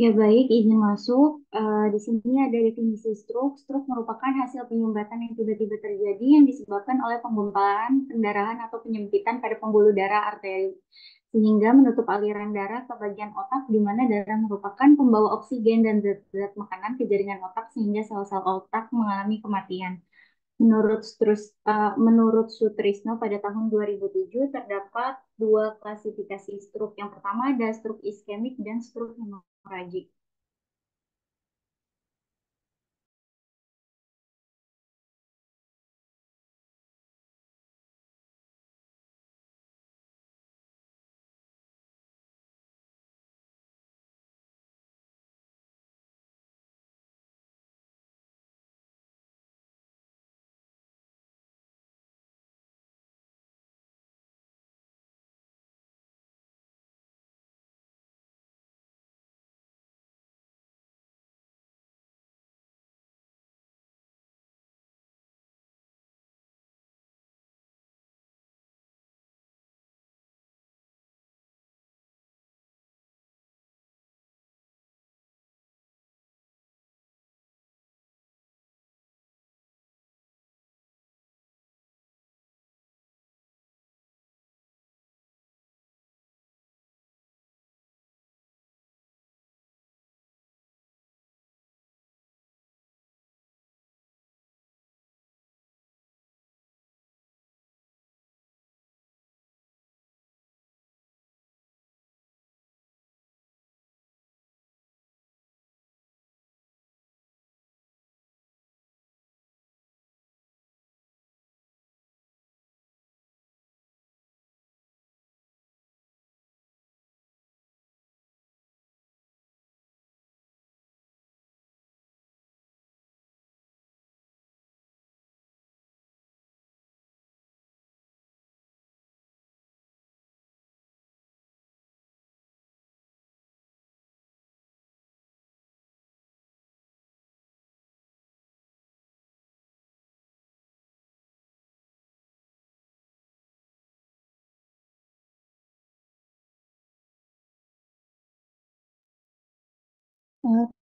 Ya baik, izin masuk. Di sini ada definisi stroke. Stroke merupakan hasil penyumbatan yang tiba-tiba terjadi yang disebabkan oleh penggumpalan, pendarahan, atau penyempitan pada pembuluh darah arteri, sehingga menutup aliran darah ke bagian otak di mana darah merupakan pembawa oksigen dan zat-zat makanan ke jaringan otak sehingga sel-sel otak mengalami kematian. Menurut Sutrisno pada tahun 2007 terdapat dua klasifikasi stroke. Yang pertama ada stroke iskemik dan stroke hemoragik.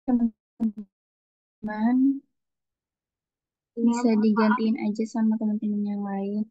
Teman-teman bisa digantiin aja sama teman-teman yang lain.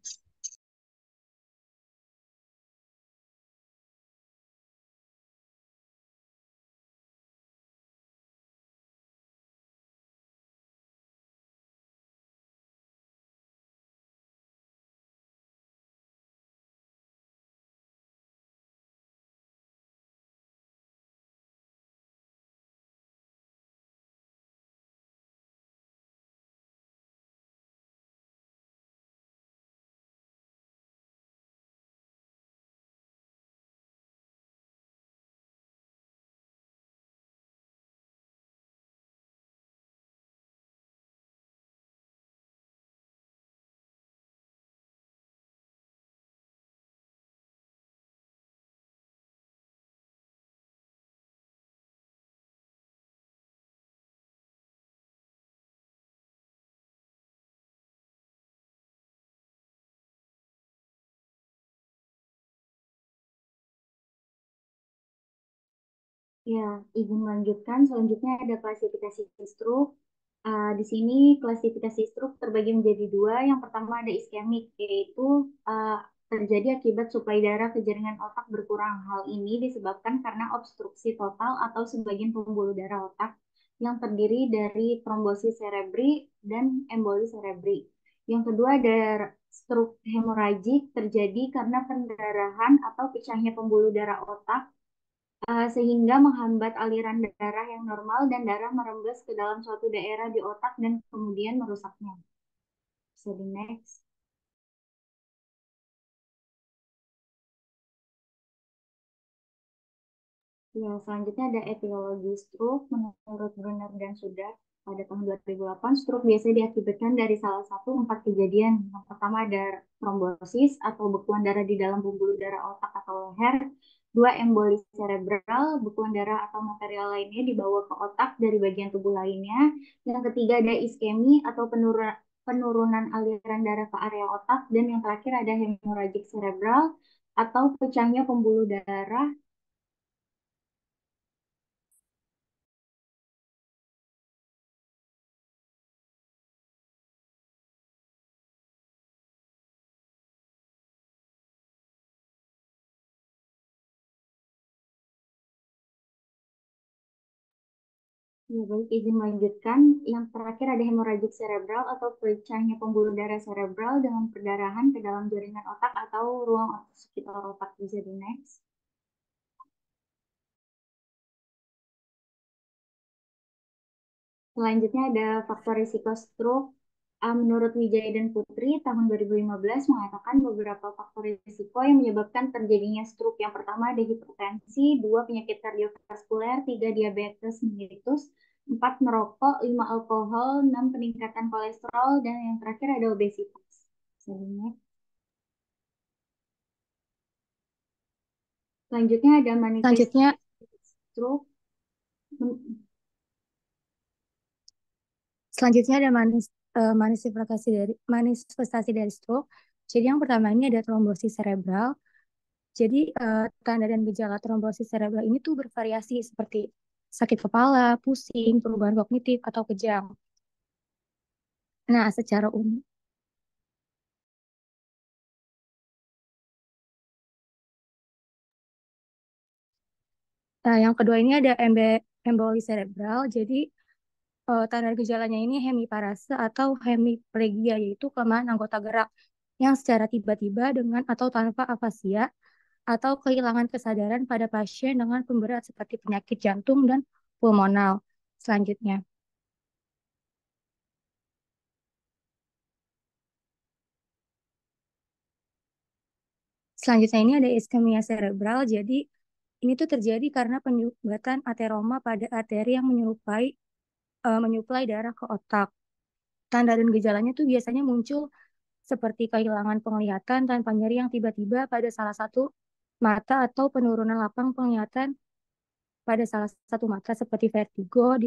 Ya, izin melanjutkan. Selanjutnya ada klasifikasi stroke. Di sini klasifikasi stroke terbagi menjadi dua. Yang pertama ada iskemik, yaitu terjadi akibat suplai darah ke jaringan otak berkurang. Hal ini disebabkan karena obstruksi total atau sebagian pembuluh darah otak yang terdiri dari trombosis cerebri dan emboli cerebri. Yang kedua ada stroke hemoragik, terjadi karena pendarahan atau pecahnya pembuluh darah otak sehingga menghambat aliran darah yang normal dan darah merembes ke dalam suatu daerah di otak dan kemudian merusaknya. Bisa di next. Ya, selanjutnya ada etiologi stroke. Menurut Brunner dan Sudak, pada tahun 2008, stroke biasanya diakibatkan dari salah satu empat kejadian. Yang pertama ada trombosis atau bekuan darah di dalam pembuluh darah otak atau leher. Dua, emboli cerebral, bekuan darah atau material lainnya dibawa ke otak dari bagian tubuh lainnya. Yang ketiga ada iskemi atau penurunan aliran darah ke area otak. Dan yang terakhir ada hemorrhagic cerebral atau pecahnya pembuluh darah Ya, baik, izin melanjutkan. Yang terakhir ada hemoragik cerebral atau pecahnya pembuluh darah cerebral dengan perdarahan ke dalam jaringan otak atau ruang otak sekitar otak. Bisa di next. Selanjutnya ada faktor risiko stroke. Menurut Wijaya dan Putri, tahun 2015 mengatakan beberapa faktor risiko yang menyebabkan terjadinya stroke. Yang pertama ada hipertensi, dua penyakit kardiovaskuler, tiga diabetes mellitus, empat merokok, lima alkohol, enam peningkatan kolesterol, dan yang terakhir ada obesitas. Selanjutnya ada manifestasi stroke. Selanjutnya ada manifestasi dari stroke. Jadi yang pertama ini ada trombosis cerebral. Jadi tanda dan gejala trombosis cerebral ini tuh bervariasi seperti sakit kepala, pusing, perubahan kognitif, atau kejang. Nah, secara umum. Nah, yang kedua ini ada emboli cerebral. Jadi tanda gejalanya ini hemiparese atau hemiplegia, yaitu kelemahan anggota gerak yang secara tiba-tiba dengan atau tanpa afasia atau kehilangan kesadaran pada pasien dengan pemberat seperti penyakit jantung dan pulmonal. Selanjutnya. Selanjutnya ini ada iskemia cerebral. Jadi ini tuh terjadi karena penyumbatan ateroma pada arteri yang menyuplai darah ke otak. Tanda dan gejalanya tuh biasanya muncul seperti kehilangan penglihatan tanpa nyeri yang tiba-tiba pada salah satu mata atau penurunan lapang penglihatan pada salah satu mata seperti vertigo,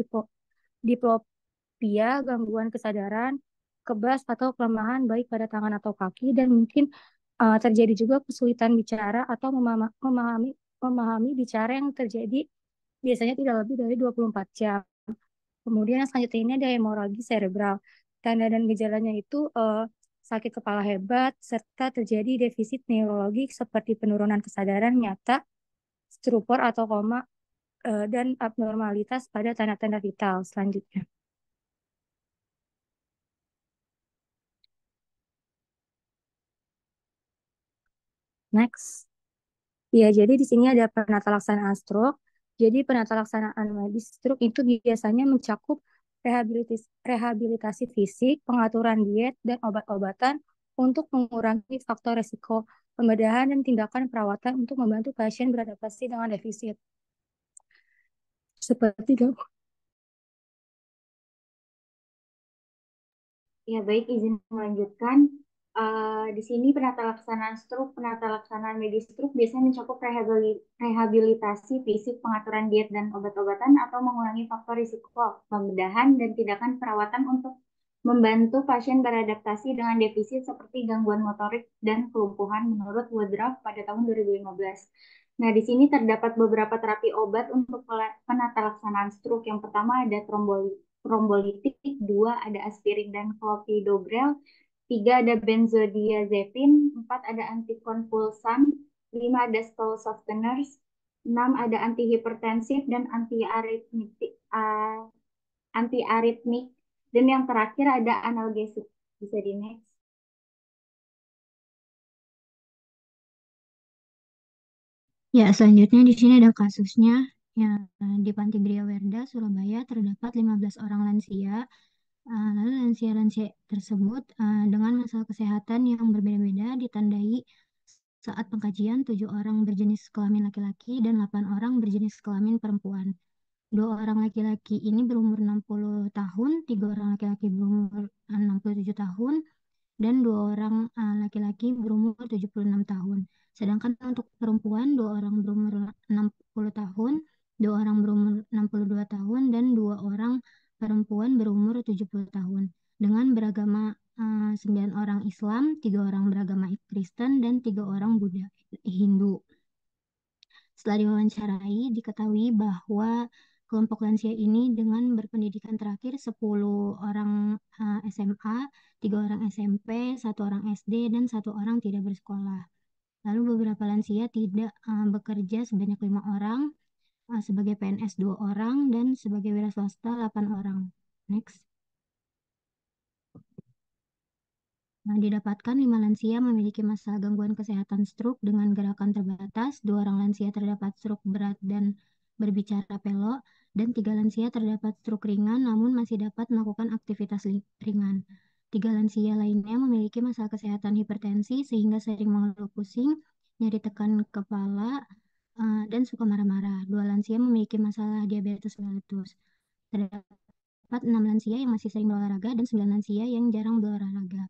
diplopia, gangguan kesadaran, kebas atau kelemahan baik pada tangan atau kaki, dan mungkin terjadi juga kesulitan bicara atau memahami bicara yang terjadi biasanya tidak lebih dari 24 jam. Kemudian yang selanjutnya ini ada hemoragi cerebral. Tanda dan gejalanya itu sakit kepala hebat, serta terjadi defisit neurologik seperti penurunan kesadaran nyata, stupor atau koma, dan abnormalitas pada tanda-tanda vital. Selanjutnya. Next. Ya, jadi di sini ada penata laksanaan stroke. Jadi penata laksanaan medis stroke itu biasanya mencakup rehabilitasi fisik, pengaturan diet, dan obat-obatan untuk mengurangi faktor resiko, pembedahan, dan tindakan perawatan untuk membantu pasien beradaptasi dengan defisit. Seperti itu. Ya, baik, izin melanjutkan. Di sini penata laksanaan stroke, penata laksanaan medis stroke biasanya mencakup rehabilitasi fisik, pengaturan diet dan obat-obatan atau mengurangi faktor risiko, pembedahan dan tindakan perawatan untuk membantu pasien beradaptasi dengan defisit seperti gangguan motorik dan kelumpuhan menurut Woodruff pada tahun 2015. Nah, di sini terdapat beberapa terapi obat untuk penata laksanaan stroke. Yang pertama ada trombolitik, dua ada aspirin dan clopidogrel, tiga ada benzodiazepin, empat ada antikonvulsan, lima ada stool softeners, enam ada antihipertensif dan antiaritmik, dan yang terakhir ada analgesik. Bisa di next. Ya, selanjutnya di sini ada kasusnya. Ya, di Panti Bria Werda, Surabaya terdapat 15 orang lansia. Lalu lansia-lansia tersebut dengan masalah kesehatan yang berbeda-beda ditandai saat pengkajian 7 orang berjenis kelamin laki-laki dan 8 orang berjenis kelamin perempuan. 2 orang laki-laki ini berumur 60 tahun, 3 orang laki-laki berumur 67 tahun, dan 2 orang laki-laki berumur 76 tahun. Sedangkan untuk perempuan, 2 orang berumur 60 tahun, 2 orang berumur 62 tahun, dan 2 orang perempuan berumur 70 tahun. Dengan beragama 9 orang Islam, 3 orang beragama Kristen, dan 3 orang Buddha Hindu. Setelah diwawancarai, diketahui bahwa kelompok lansia ini dengan berpendidikan terakhir 10 orang SMA, 3 orang SMP, 1 orang SD, dan 1 orang tidak bersekolah. Lalu beberapa lansia tidak bekerja sebanyak 5 orang, sebagai PNS 2 orang, dan sebagai wira swasta 8 orang. Next. Nah, didapatkan 5 lansia memiliki masalah gangguan kesehatan stroke dengan gerakan terbatas, 2 orang lansia terdapat stroke berat dan berbicara pelok, dan 3 lansia terdapat stroke ringan namun masih dapat melakukan aktivitas ringan. 3 lansia lainnya memiliki masalah kesehatan hipertensi sehingga sering mengeluh pusing, nyeri tekan kepala, dan suka marah-marah. 2 lansia memiliki masalah diabetes mellitus. Terdapat 6 lansia yang masih sering berolahraga dan 9 lansia yang jarang berolahraga.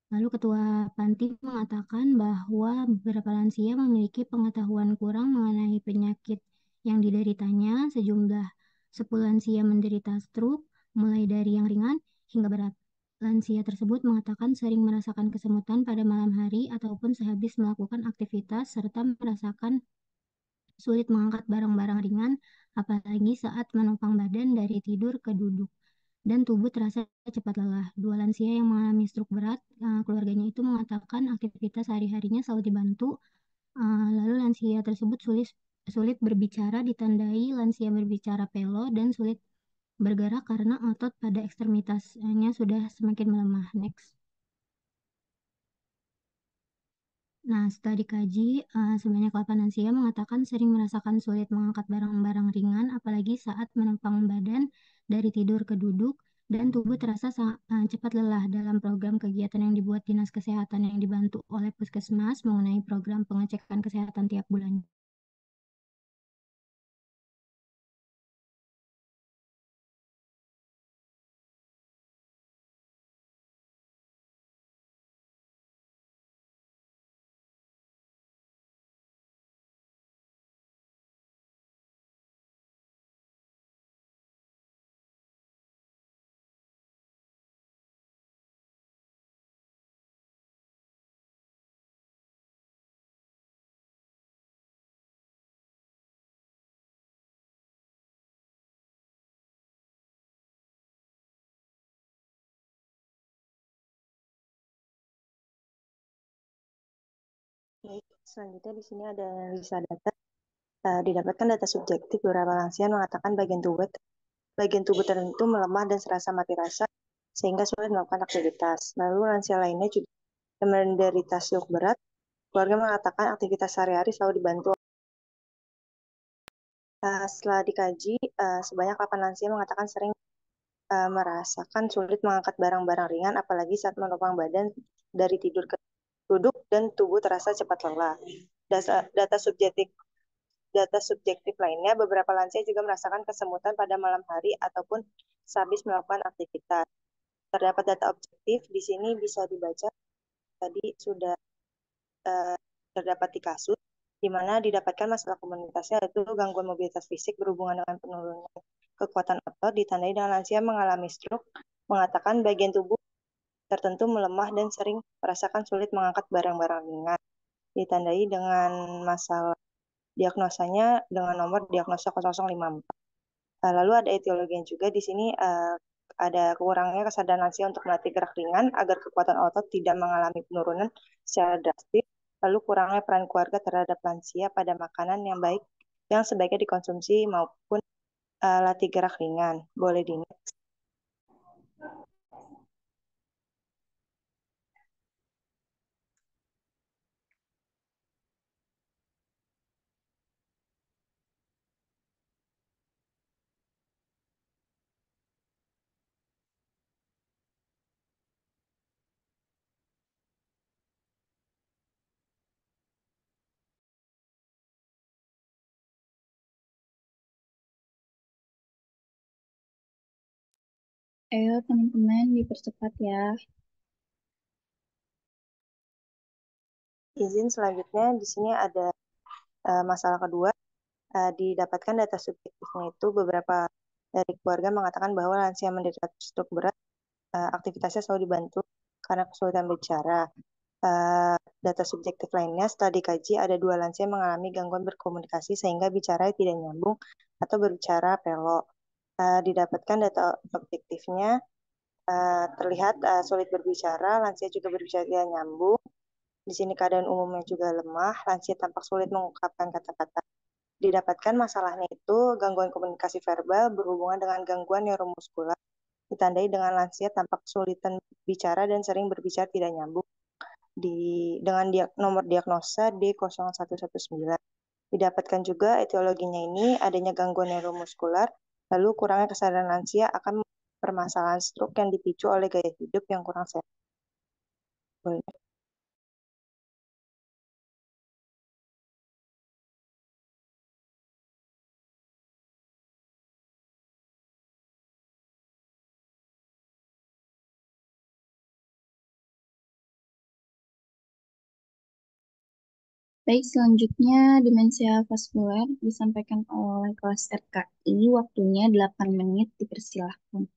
Lalu Ketua Panti mengatakan bahwa beberapa lansia memiliki pengetahuan kurang mengenai penyakit yang dideritanya. Sejumlah 10 lansia menderita stroke, mulai dari yang ringan hingga berat. Lansia tersebut mengatakan sering merasakan kesemutan pada malam hari ataupun sehabis melakukan aktivitas, serta merasakan sulit mengangkat barang-barang ringan, apalagi saat menopang badan dari tidur ke duduk. Dan tubuh terasa cepat lelah. 2 lansia yang mengalami stroke berat, keluarganya itu mengatakan aktivitas sehari-harinya selalu dibantu. Lalu lansia tersebut sulit berbicara, ditandai lansia berbicara pelo dan sulit bergerak karena otot pada ekstremitasnya sudah semakin melemah. Next. Nah, setelah dikaji, sebanyak 8 lansia mengatakan sering merasakan sulit mengangkat barang-barang ringan, apalagi saat menopang badan dari tidur ke duduk, dan tubuh terasa cepat lelah. Dalam program kegiatan yang dibuat Dinas Kesehatan yang dibantu oleh Puskesmas mengenai program pengecekan kesehatan tiap bulannya. Baik, selanjutnya di sini ada analisa data. Didapatkan data subjektif beberapa lansia mengatakan bagian tubuh tertentu melemah dan serasa mati rasa sehingga sulit melakukan aktivitas. Lalu lansia lainnya juga menderita stroke berat. Keluarga mengatakan aktivitas sehari-hari selalu dibantu. Setelah dikaji, sebanyak 8 lansia mengatakan sering merasakan sulit mengangkat barang-barang ringan, apalagi saat menopang badan dari tidur ke duduk dan tubuh terasa cepat lelah. Data subjektif lainnya, beberapa lansia juga merasakan kesemutan pada malam hari ataupun sehabis melakukan aktivitas. Terdapat data objektif di sini bisa dibaca tadi sudah terdapat di kasus, di mana didapatkan masalah komunitasnya yaitu gangguan mobilitas fisik berhubungan dengan penurunan kekuatan otot, ditandai dengan lansia mengalami stroke, mengatakan bagian tubuh tertentu melemah dan sering merasakan sulit mengangkat barang-barang ringan, ditandai dengan masalah diagnosanya dengan nomor diagnosa 0054. Lalu ada etiologi juga di sini, ada kurangnya kesadaran lansia untuk melatih gerak ringan agar kekuatan otot tidak mengalami penurunan secara drastis. Lalu kurangnya peran keluarga terhadap lansia pada makanan yang baik yang sebaiknya dikonsumsi maupun latih gerak ringan. Boleh di next. Ayo teman-teman dipercepat ya. Izin selanjutnya di sini ada masalah kedua. Didapatkan data subjektifnya itu beberapa dari keluarga mengatakan bahwa lansia menderita stroke berat, aktivitasnya selalu dibantu karena kesulitan berbicara. Data subjektif lainnya setelah dikaji ada 2 lansia mengalami gangguan berkomunikasi sehingga bicara tidak nyambung atau berbicara pelok. Didapatkan data objektifnya terlihat sulit berbicara, lansia juga berbicara tidak nyambung. Di sini keadaan umumnya juga lemah, lansia tampak sulit mengungkapkan kata-kata. Didapatkan masalahnya itu gangguan komunikasi verbal berhubungan dengan gangguan neuromuskular, ditandai dengan lansia tampak kesulitan bicara dan sering berbicara tidak nyambung dengan nomor diagnosa D0119. Didapatkan juga etiologinya ini adanya gangguan neuromuskular, lalu kurangnya kesadaran lansia akan permasalahan stroke yang dipicu oleh gaya hidup yang kurang sehat. Baik, selanjutnya demensia vaskuler disampaikan oleh kelas RKI, waktunya 8 menit, dipersilahkan.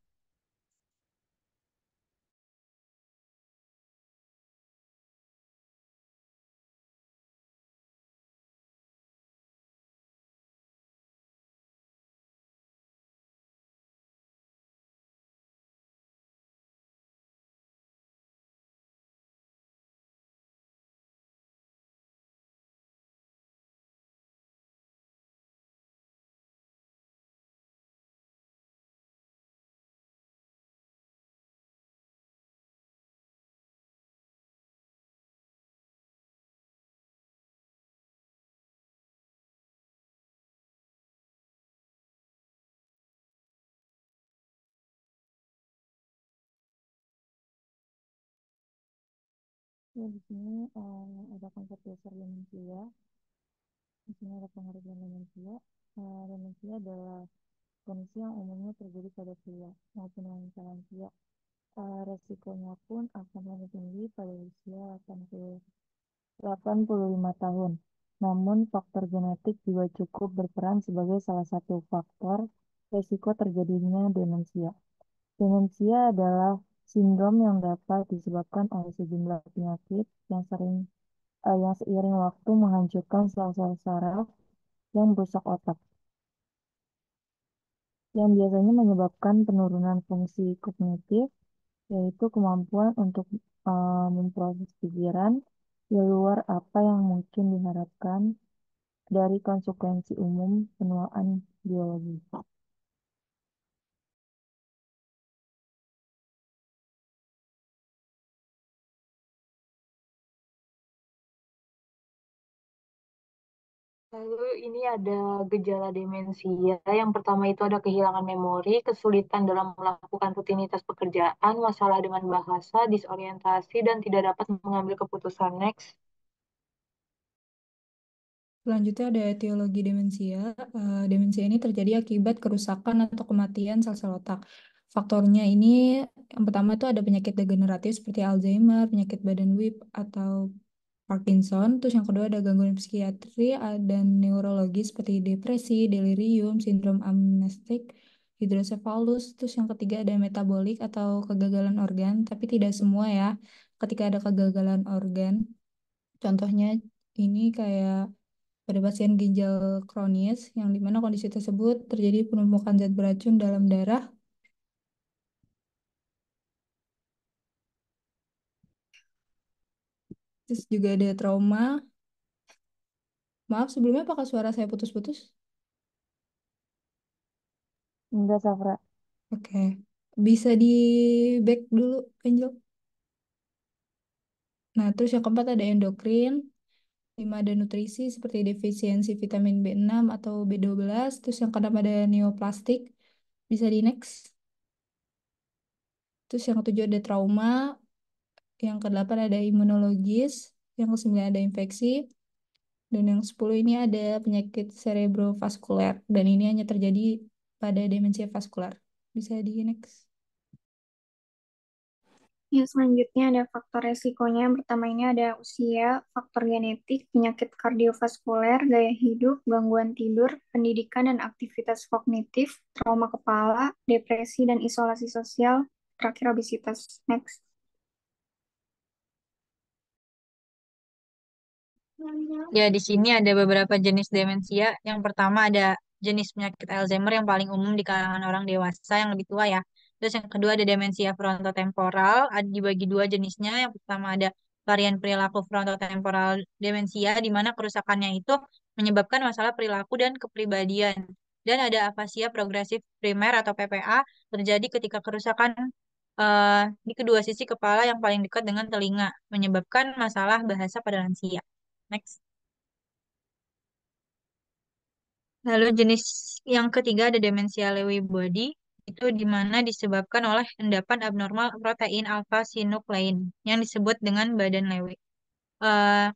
Ya, di sini ada konsep dasar demensia. Di sini ada pengertian demensia. Demensia adalah kondisi yang umumnya terjadi pada pria maupun wanita lansia. Resikonya pun akan lebih tinggi pada usia 85 tahun. Namun faktor genetik juga cukup berperan sebagai salah satu faktor resiko terjadinya demensia. Demensia adalah sindrom yang dapat disebabkan oleh sejumlah penyakit yang seiring waktu menghancurkan sel-sel saraf yang merusak otak, yang biasanya menyebabkan penurunan fungsi kognitif, yaitu kemampuan untuk memproses pikiran di luar apa yang mungkin diharapkan dari konsekuensi umum penuaan biologi. Lalu ini ada gejala demensia. Yang pertama itu ada kehilangan memori, kesulitan dalam melakukan rutinitas pekerjaan, masalah dengan bahasa, disorientasi, dan tidak dapat mengambil keputusan. Next. Selanjutnya ada etiologi demensia. Demensia ini terjadi akibat kerusakan atau kematian sel-sel otak. Faktornya ini yang pertama itu ada penyakit degeneratif seperti Alzheimer, penyakit badan Wip atau Parkinson. Terus yang kedua ada gangguan psikiatri dan neurologi seperti depresi, delirium, sindrom amnestik, hidrosefalus. Terus yang ketiga ada metabolik atau kegagalan organ, tapi tidak semua ya. Ketika ada kegagalan organ, contohnya ini kayak pada pasien ginjal kronis yang dimana kondisi tersebut terjadi penumpukan zat beracun dalam darah. Terus juga ada trauma. Maaf, sebelumnya apakah suara saya putus-putus? Enggak, Safra. Oke. Bisa di back dulu, Angel. Nah, terus yang keempat ada endokrin. 5 ada nutrisi seperti defisiensi vitamin B6 atau B12. Terus yang keenam ada neoplastik. Bisa di next. Terus yang ketujuh ada trauma. Yang kedelapan ada imunologis. Yang kesembilan ada infeksi. Dan yang 10 ini ada penyakit cerebrovaskuler. Dan ini hanya terjadi pada demensia vaskular. Bisa di next. Ya, selanjutnya ada faktor resikonya. Yang pertama ini ada usia, faktor genetik, penyakit kardiovaskuler, gaya hidup, gangguan tidur, pendidikan dan aktivitas kognitif, trauma kepala, depresi dan isolasi sosial, terakhir obesitas. Next. Ya, di sini ada beberapa jenis demensia. Yang pertama ada jenis penyakit Alzheimer yang paling umum di kalangan orang dewasa yang lebih tua ya. Terus yang kedua ada demensia frontotemporal, ada dibagi dua jenisnya. Yang pertama ada varian perilaku frontotemporal demensia, di mana kerusakannya itu menyebabkan masalah perilaku dan kepribadian. Dan ada afasia progresif primer atau PPA terjadi ketika kerusakan di kedua sisi kepala yang paling dekat dengan telinga, menyebabkan masalah bahasa pada lansia. Next. Lalu jenis yang ketiga ada demensia Lewy body, itu di mana disebabkan oleh endapan abnormal protein alfa sinuklein yang disebut dengan badan Lewy. Eh,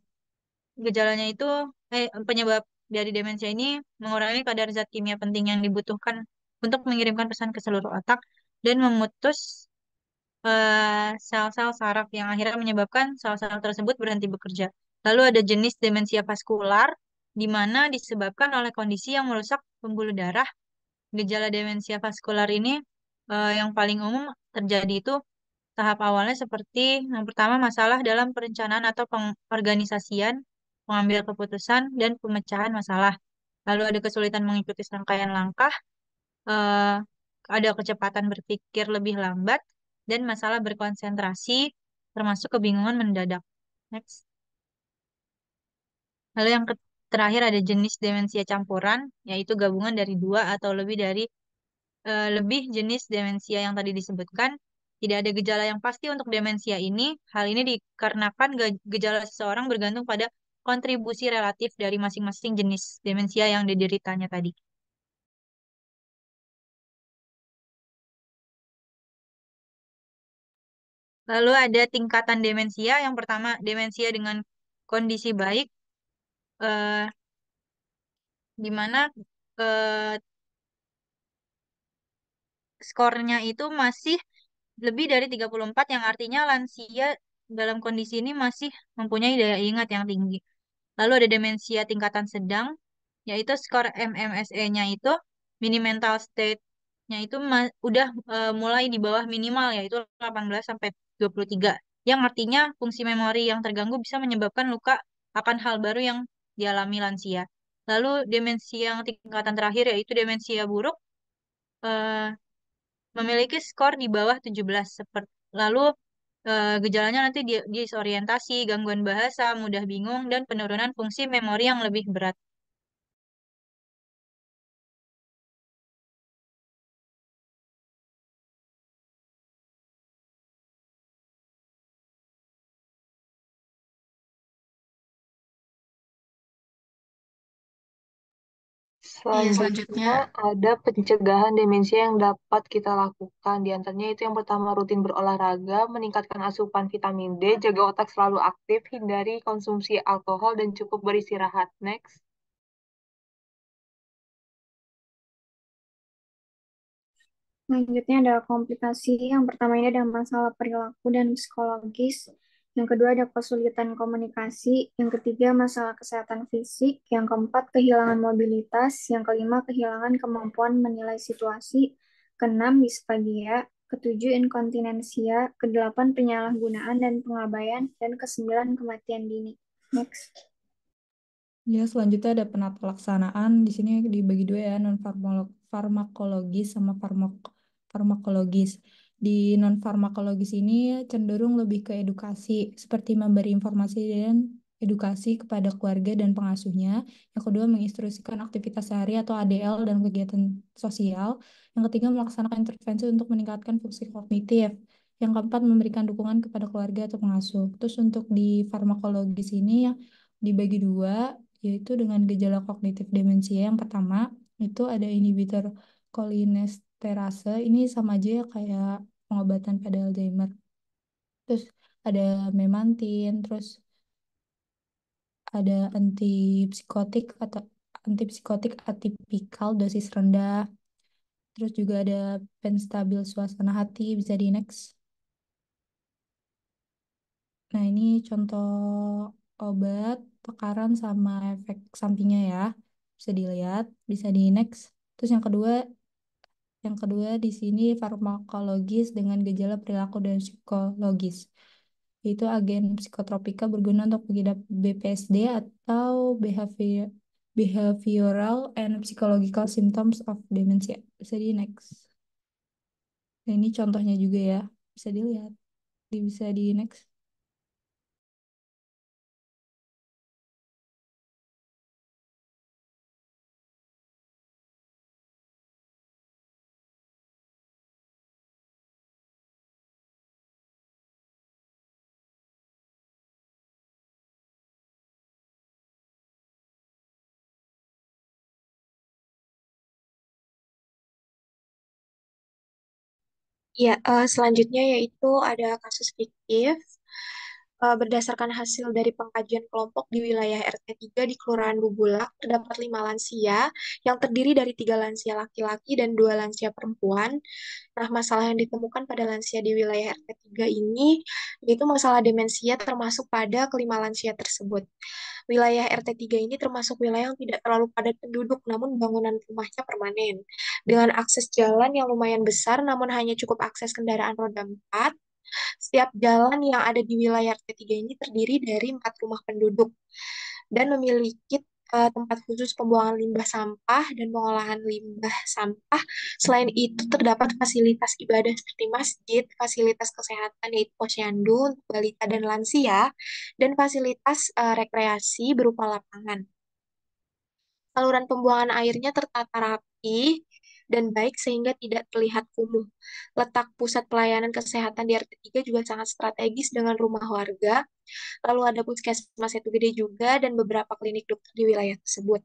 Gejalanya itu, penyebab dari demensia ini mengurangi kadar zat kimia penting yang dibutuhkan untuk mengirimkan pesan ke seluruh otak dan memutus sel-sel saraf yang akhirnya menyebabkan sel-sel tersebut berhenti bekerja. Lalu ada jenis demensia vaskular, di mana disebabkan oleh kondisi yang merusak pembuluh darah. Gejala demensia vaskular ini yang paling umum terjadi itu tahap awalnya seperti yang pertama masalah dalam perencanaan atau pengorganisasian, pengambil keputusan, dan pemecahan masalah. Lalu ada kesulitan mengikuti serangkaian langkah, eh, ada kecepatan berpikir lebih lambat, dan masalah berkonsentrasi, termasuk kebingungan mendadak. Next. Lalu yang terakhir ada jenis demensia campuran, yaitu gabungan dari dua atau lebih jenis demensia yang tadi disebutkan. Tidak ada gejala yang pasti untuk demensia ini. Hal ini dikarenakan gejala seseorang bergantung pada kontribusi relatif dari masing-masing jenis demensia yang dideritanya tadi. Lalu ada tingkatan demensia. Yang pertama, demensia dengan kondisi baik, eh, di mana eh, skornya itu masih lebih dari 34, yang artinya lansia dalam kondisi ini masih mempunyai daya ingat yang tinggi. Lalu ada demensia tingkatan sedang, yaitu skor MMSE-nya itu, mini mental state-nya itu udah mulai di bawah minimal, yaitu 18 sampai 23, yang artinya fungsi memori yang terganggu bisa menyebabkan luka akan hal baru yang dialami lansia. Lalu demensia yang tingkatan terakhir yaitu demensia buruk, eh, memiliki skor di bawah 17. Lalu gejalanya nanti disorientasi, gangguan bahasa, mudah bingung, dan penurunan fungsi memori yang lebih berat. Iya, Selanjutnya selanjutnya ada pencegahan demensia yang dapat kita lakukan. Di antaranya itu yang pertama rutin berolahraga, meningkatkan asupan vitamin D, jaga otak selalu aktif, hindari konsumsi alkohol, dan cukup beristirahat. Next. Selanjutnya ada komplikasi. Yang pertama ini ada masalah perilaku dan psikologis. Yang kedua ada kesulitan komunikasi. Yang ketiga masalah kesehatan fisik. Yang keempat kehilangan mobilitas. Yang kelima kehilangan kemampuan menilai situasi. Keenam disfagia. Ketujuh inkontinensia. Kedelapan penyalahgunaan dan pengabaian. Dan kesembilan kematian dini. Next. Ya, selanjutnya ada penata laksanaan. Di sini dibagi dua ya, non farmakologis sama farmakologis. Di non farmakologis ini cenderung lebih ke edukasi, seperti memberi informasi dan edukasi kepada keluarga dan pengasuhnya. Yang kedua, menginstruksikan aktivitas sehari atau ADL dan kegiatan sosial. Yang ketiga, melaksanakan intervensi untuk meningkatkan fungsi kognitif. Yang keempat, memberikan dukungan kepada keluarga atau pengasuh. Terus untuk di farmakologis ini yang dibagi dua, yaitu dengan gejala kognitif demensia. Yang pertama, itu ada inhibitor kolinesterase. Ini sama aja ya kayak pengobatan pada Alzheimer. Terus ada memantin, terus ada antipsikotik atipikal dosis rendah. Terus juga ada penstabil suasana hati, bisa di next. Nah, ini contoh obat, tekaran sama efek sampingnya ya. Bisa dilihat, bisa di next. Terus yang kedua di sini farmakologis dengan gejala perilaku dan psikologis. Yaitu agen psikotropika berguna untuk mengidap BPSD atau behavioral and psychological symptoms of dementia. Bisa di next. Nah, ini contohnya juga ya. Bisa dilihat. Bisa di next. Ya, selanjutnya yaitu ada kasus fiktif. Berdasarkan hasil dari pengkajian kelompok di wilayah RT 3 di Kelurahan Bubulak, terdapat 5 lansia yang terdiri dari 3 lansia laki-laki dan 2 lansia perempuan. Nah, masalah yang ditemukan pada lansia di wilayah RT 3 ini yaitu masalah demensia termasuk pada ke 5 lansia tersebut. Wilayah RT 3 ini termasuk wilayah yang tidak terlalu padat penduduk, namun bangunan rumahnya permanen. Dengan akses jalan yang lumayan besar, namun hanya cukup akses kendaraan roda 4. Setiap jalan yang ada di wilayah RT 3 ini terdiri dari 4 rumah penduduk dan memiliki tempat khusus pembuangan limbah sampah dan pengolahan limbah sampah. Selain itu, terdapat fasilitas ibadah seperti masjid, fasilitas kesehatan yaitu posyandu untuk balita dan lansia, dan fasilitas rekreasi berupa lapangan. Saluran pembuangan airnya tertata rapi dan baik sehingga tidak terlihat kumuh. Letak pusat pelayanan kesehatan di RT 3 juga sangat strategis dengan rumah warga. Lalu ada puskesmas itu gede juga dan beberapa klinik dokter di wilayah tersebut.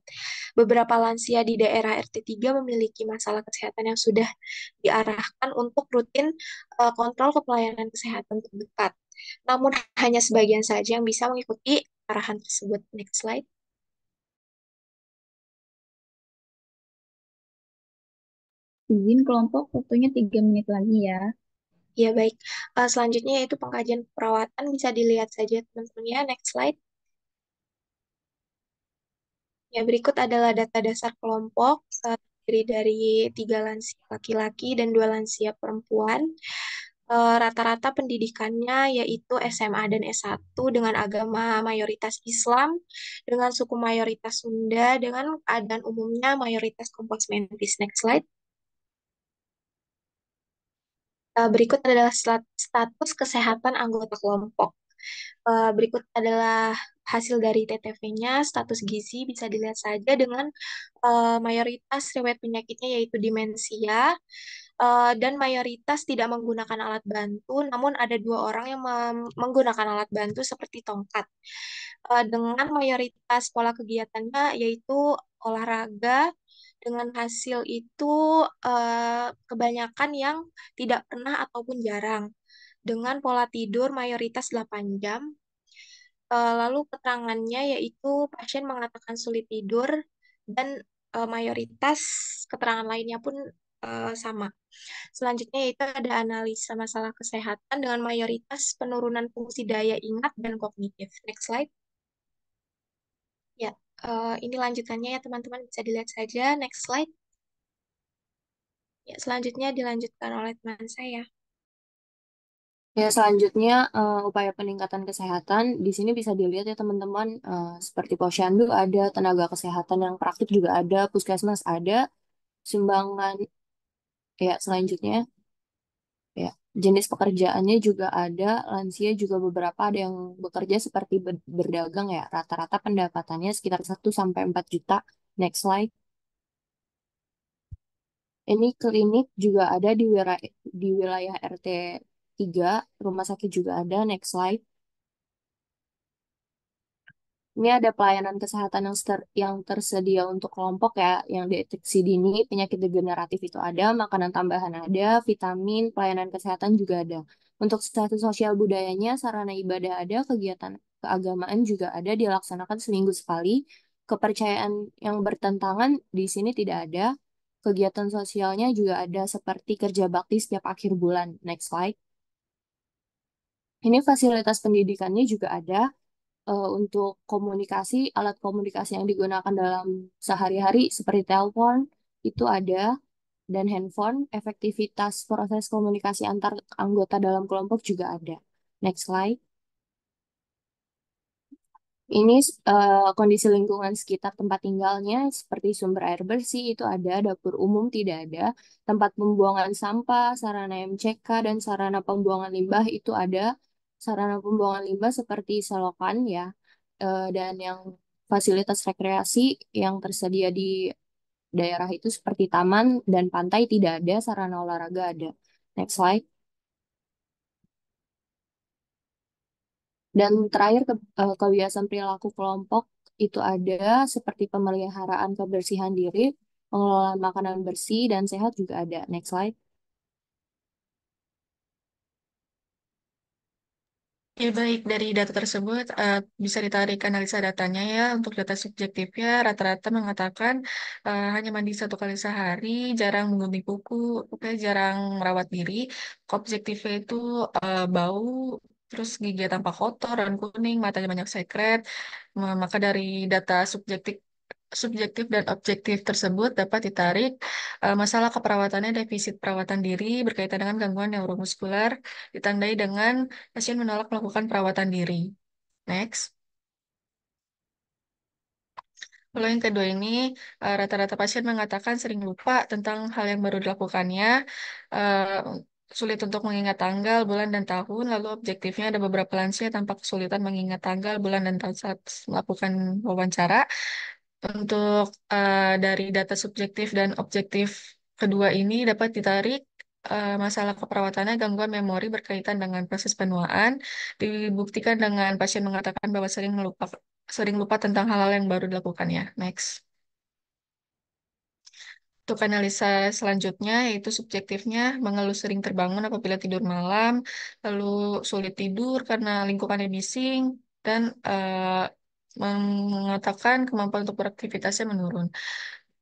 Beberapa lansia di daerah RT 3 memiliki masalah kesehatan yang sudah diarahkan untuk rutin kontrol ke pelayanan kesehatan terdekat. Namun hanya sebagian saja yang bisa mengikuti arahan tersebut. Next slide. Izin kelompok waktunya 3 menit lagi ya. Ya, baik. Selanjutnya yaitu pengkajian perawatan. Bisa dilihat saja teman-teman ya. Next slide. Ya, berikut adalah data dasar kelompok. Terdiri dari 3 lansia laki-laki dan 2 lansia perempuan. Rata-rata pendidikannya yaitu SMA dan S1 dengan agama mayoritas Islam, dengan suku mayoritas Sunda, dengan keadaan umumnya mayoritas Kompost Mentis. Next slide. Berikut adalah status kesehatan anggota kelompok. Berikut adalah hasil dari TTV-nya, status gizi bisa dilihat saja dengan mayoritas riwayat penyakitnya yaitu demensia, dan mayoritas tidak menggunakan alat bantu, namun ada 2 orang yang menggunakan alat bantu seperti tongkat. Dengan mayoritas pola kegiatannya yaitu olahraga, dengan hasil itu kebanyakan yang tidak pernah ataupun jarang. Dengan pola tidur mayoritas 8 jam. Lalu keterangannya yaitu pasien mengatakan sulit tidur dan mayoritas keterangan lainnya pun sama. Selanjutnya yaitu ada analisa masalah kesehatan dengan mayoritas penurunan fungsi daya ingat dan kognitif. Next slide. Ya, ini lanjutannya ya teman-teman, bisa dilihat saja. Next slide. Ya, selanjutnya dilanjutkan oleh teman saya. Ya, selanjutnya upaya peningkatan kesehatan di sini bisa dilihat ya teman-teman, seperti posyandu ada, tenaga kesehatan yang praktik juga ada, puskesmas ada, sumbangan ya selanjutnya ya jenis pekerjaannya juga ada, lansia juga beberapa ada yang bekerja seperti berdagang ya, rata-rata pendapatannya sekitar 1 sampai 4 juta. Next slide. Ini klinik juga ada di wilayah RT 3, rumah sakit juga ada. Next slide. Ini ada pelayanan kesehatan yang tersedia untuk kelompok ya, yang deteksi dini, penyakit degeneratif itu ada, makanan tambahan ada, vitamin, pelayanan kesehatan juga ada. Untuk status sosial budayanya, sarana ibadah ada, kegiatan keagamaan juga ada, dilaksanakan seminggu sekali. Kepercayaan yang bertentangan di sini tidak ada. Kegiatan sosialnya juga ada seperti kerja bakti setiap akhir bulan. Next slide. Ini fasilitas pendidikannya juga ada. Untuk komunikasi, alat komunikasi yang digunakan dalam sehari-hari seperti telepon itu ada, dan handphone, efektivitas proses komunikasi antar anggota dalam kelompok juga ada. Next slide. Ini kondisi lingkungan sekitar tempat tinggalnya seperti sumber air bersih itu ada, dapur umum tidak ada, tempat pembuangan sampah, sarana MCK, dan sarana pembuangan limbah itu ada. Sarana pembuangan limbah seperti selokan ya, dan yang fasilitas rekreasi yang tersedia di daerah itu seperti taman dan pantai tidak ada, sarana olahraga ada. Next slide. Dan terakhir kebiasaan perilaku kelompok itu ada seperti pemeliharaan kebersihan diri, pengelolaan makanan bersih dan sehat juga ada. Next slide. Ya baik, dari data tersebut bisa ditarik analisa datanya ya. Untuk data subjektifnya rata-rata mengatakan hanya mandi 1 kali sehari, jarang mengunting kuku, oke, jarang merawat diri. Objektifnya itu bau, terus gigi tampak kotor dan kuning, matanya banyak sekret. Maka dari data subjektif dan objektif tersebut dapat ditarik masalah keperawatannya defisit perawatan diri berkaitan dengan gangguan neuromuskular ditandai dengan pasien menolak melakukan perawatan diri. Next. Kalau yang kedua ini, rata-rata pasien mengatakan sering lupa tentang hal yang baru dilakukannya, eh, sulit untuk mengingat tanggal, bulan, dan tahun. Lalu objektifnya ada beberapa lansia tanpa kesulitan mengingat tanggal, bulan, dan tahun saat melakukan wawancara. Untuk dari data subjektif dan objektif kedua ini dapat ditarik masalah keperawatannya gangguan memori berkaitan dengan proses penuaan dibuktikan dengan pasien mengatakan bahwa sering lupa tentang hal-hal yang baru dilakukannya. Next. Untuk analisa selanjutnya yaitu subjektifnya mengeluh sering terbangun apabila tidur malam, lalu sulit tidur karena lingkungannya bising dan mengatakan kemampuan untuk beraktivitasnya menurun.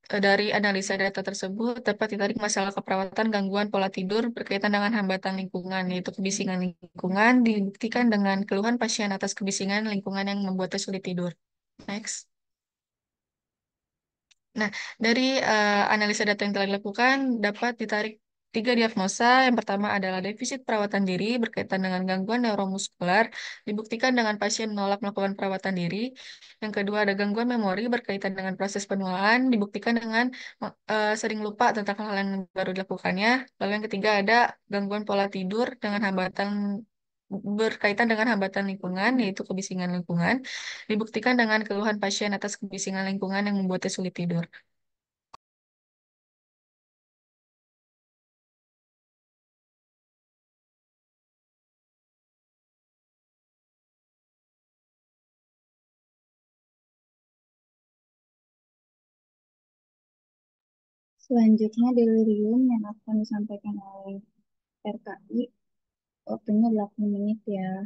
Dari analisa data tersebut dapat ditarik masalah keperawatan gangguan pola tidur berkaitan dengan hambatan lingkungan, yaitu kebisingan lingkungan, dibuktikan dengan keluhan pasien atas kebisingan lingkungan yang membuatnya sulit tidur. Next. Nah, dari analisa data yang telah dilakukan, dapat ditarik 3 diagnosa. Yang pertama adalah defisit perawatan diri berkaitan dengan gangguan neuromuskular, dibuktikan dengan pasien menolak melakukan perawatan diri. Yang kedua ada gangguan memori berkaitan dengan proses penuaan, dibuktikan dengan sering lupa tentang hal yang baru dilakukannya. Lalu yang ketiga ada gangguan pola tidur dengan hambatan berkaitan dengan hambatan lingkungan, yaitu kebisingan lingkungan, dibuktikan dengan keluhan pasien atas kebisingan lingkungan yang membuatnya sulit tidur. Selanjutnya delirium yang akan disampaikan oleh RKI. Waktunya 8 menit ya.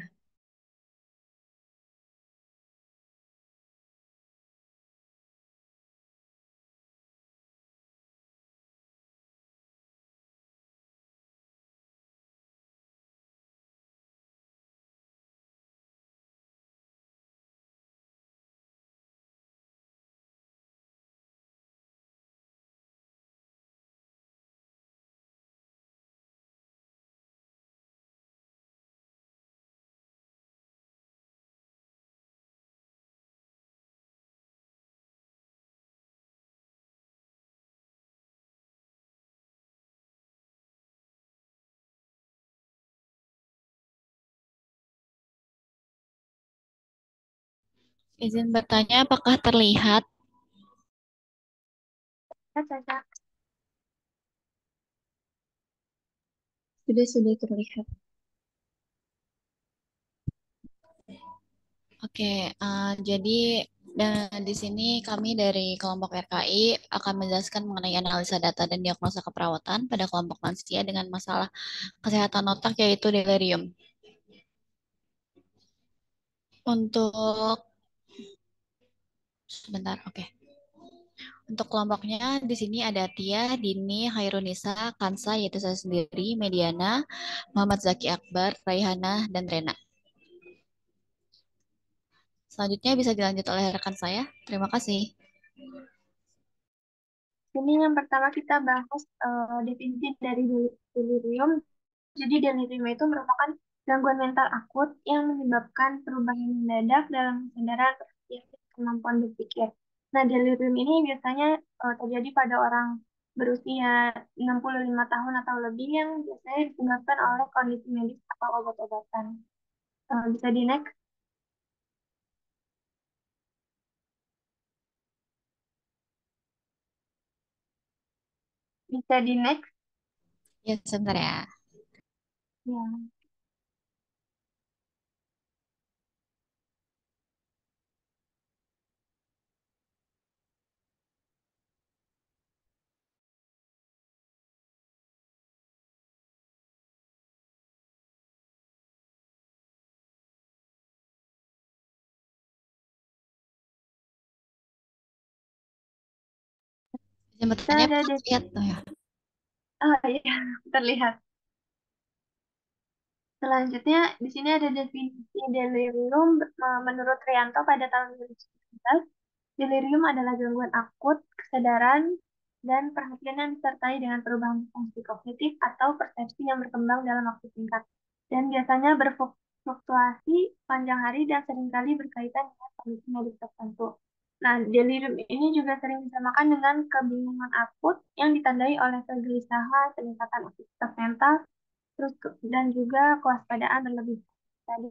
Izin bertanya, apakah terlihat? Caca. Sudah terlihat. Oke, jadi di sini kami dari kelompok RKI akan menjelaskan mengenai analisa data dan diagnosa keperawatan pada kelompok lansia dengan masalah kesehatan otak yaitu delirium. Untuk sebentar, oke. Untuk kelompoknya di sini ada Tia, Dini, Hairunisa, Kansa yaitu saya sendiri, Mediana, Muhammad Zaki Akbar, Raihana, dan Rena. Selanjutnya bisa dilanjut oleh rekan saya. Terima kasih. Ini yang pertama kita bahas definisi dari delirium. Jadi delirium itu merupakan gangguan mental akut yang menyebabkan perubahan mendadak dalam kesadaran, perhatian, dan kemampuan berpikir. Nah, delirium ini biasanya terjadi pada orang berusia 65 tahun atau lebih yang biasanya disebabkan oleh kondisi medis atau obat-obatan. Bisa di next? Bisa di next? Ya, sebentar ya. Ya. Jembatannya ada bisa lihat tuh ya. oh iya, terlihat. Selanjutnya, di sini ada definisi delirium menurut Rianto pada tahun 2019. Delirium adalah gangguan akut kesadaran dan perhatian yang disertai dengan perubahan fungsi kognitif atau persepsi yang berkembang dalam waktu singkat dan biasanya berfluktuasi panjang hari dan seringkali berkaitan dengan kondisi medis tertentu. Nah, delirium ini juga sering disamakan dengan kebingungan akut yang ditandai oleh kegelisahan, peningkatan aktivitas mental, terus dan juga kewaspadaan berlebih. Tadi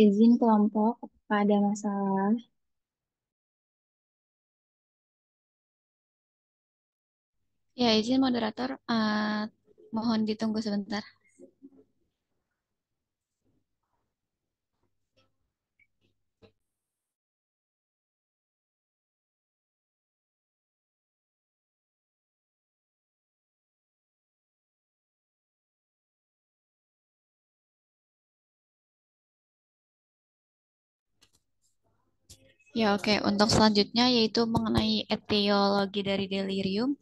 Izin kelompok, apakah ada masalah? Ya, izin moderator, mohon ditunggu sebentar. Ya, oke. Untuk selanjutnya yaitu mengenai etiologi dari delirium.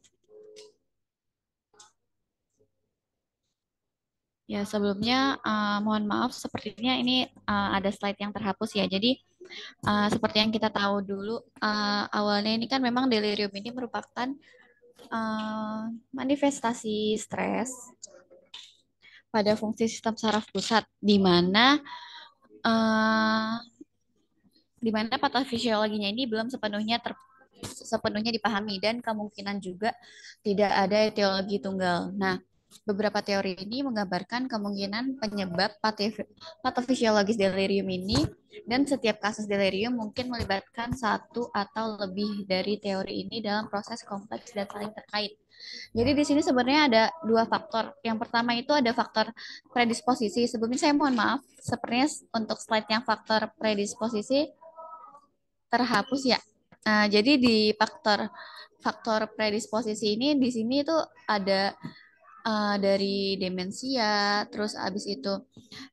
Ya, sebelumnya mohon maaf, sepertinya ini ada slide yang terhapus ya. Jadi, seperti yang kita tahu dulu, awalnya ini kan memang delirium ini merupakan manifestasi stres pada fungsi sistem saraf pusat, uh, di mana patofisiologinya ini belum sepenuhnya dipahami dan kemungkinan juga tidak ada etiologi tunggal. Nah, beberapa teori ini menggambarkan kemungkinan penyebab patofisiologis delirium ini dan setiap kasus delirium mungkin melibatkan satu atau lebih dari teori ini dalam proses kompleks dan saling terkait. Jadi di sini sebenarnya ada dua faktor. Yang pertama itu ada faktor predisposisi. Sebelumnya saya mohon maaf, sepertinya untuk slide yang faktor predisposisi terhapus ya. Nah, jadi di faktor faktor predisposisi ini di sini itu ada dari demensia, terus habis itu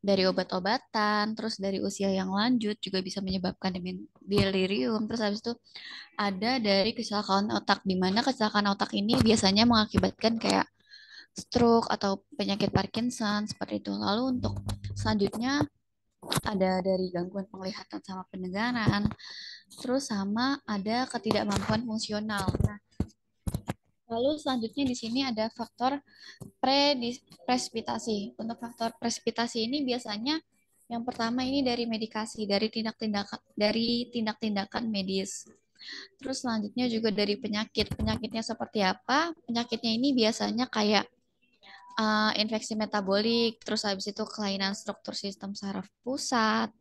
dari obat-obatan, terus dari usia yang lanjut juga bisa menyebabkan delirium, terus habis itu ada dari kecelakaan otak, di mana kecelakaan otak ini biasanya mengakibatkan kayak stroke atau penyakit Parkinson seperti itu. Lalu untuk selanjutnya ada dari gangguan penglihatan sama pendengaran, terus sama ada ketidakmampuan fungsional. Nah, lalu selanjutnya di sini ada faktor presipitasi. Untuk faktor presipitasi ini biasanya yang pertama ini dari medikasi, dari tindak-tindakan medis. Terus selanjutnya juga dari penyakit. Penyakitnya seperti apa? Penyakitnya ini biasanya kayak infeksi metabolik, terus habis itu kelainan struktur sistem saraf pusat,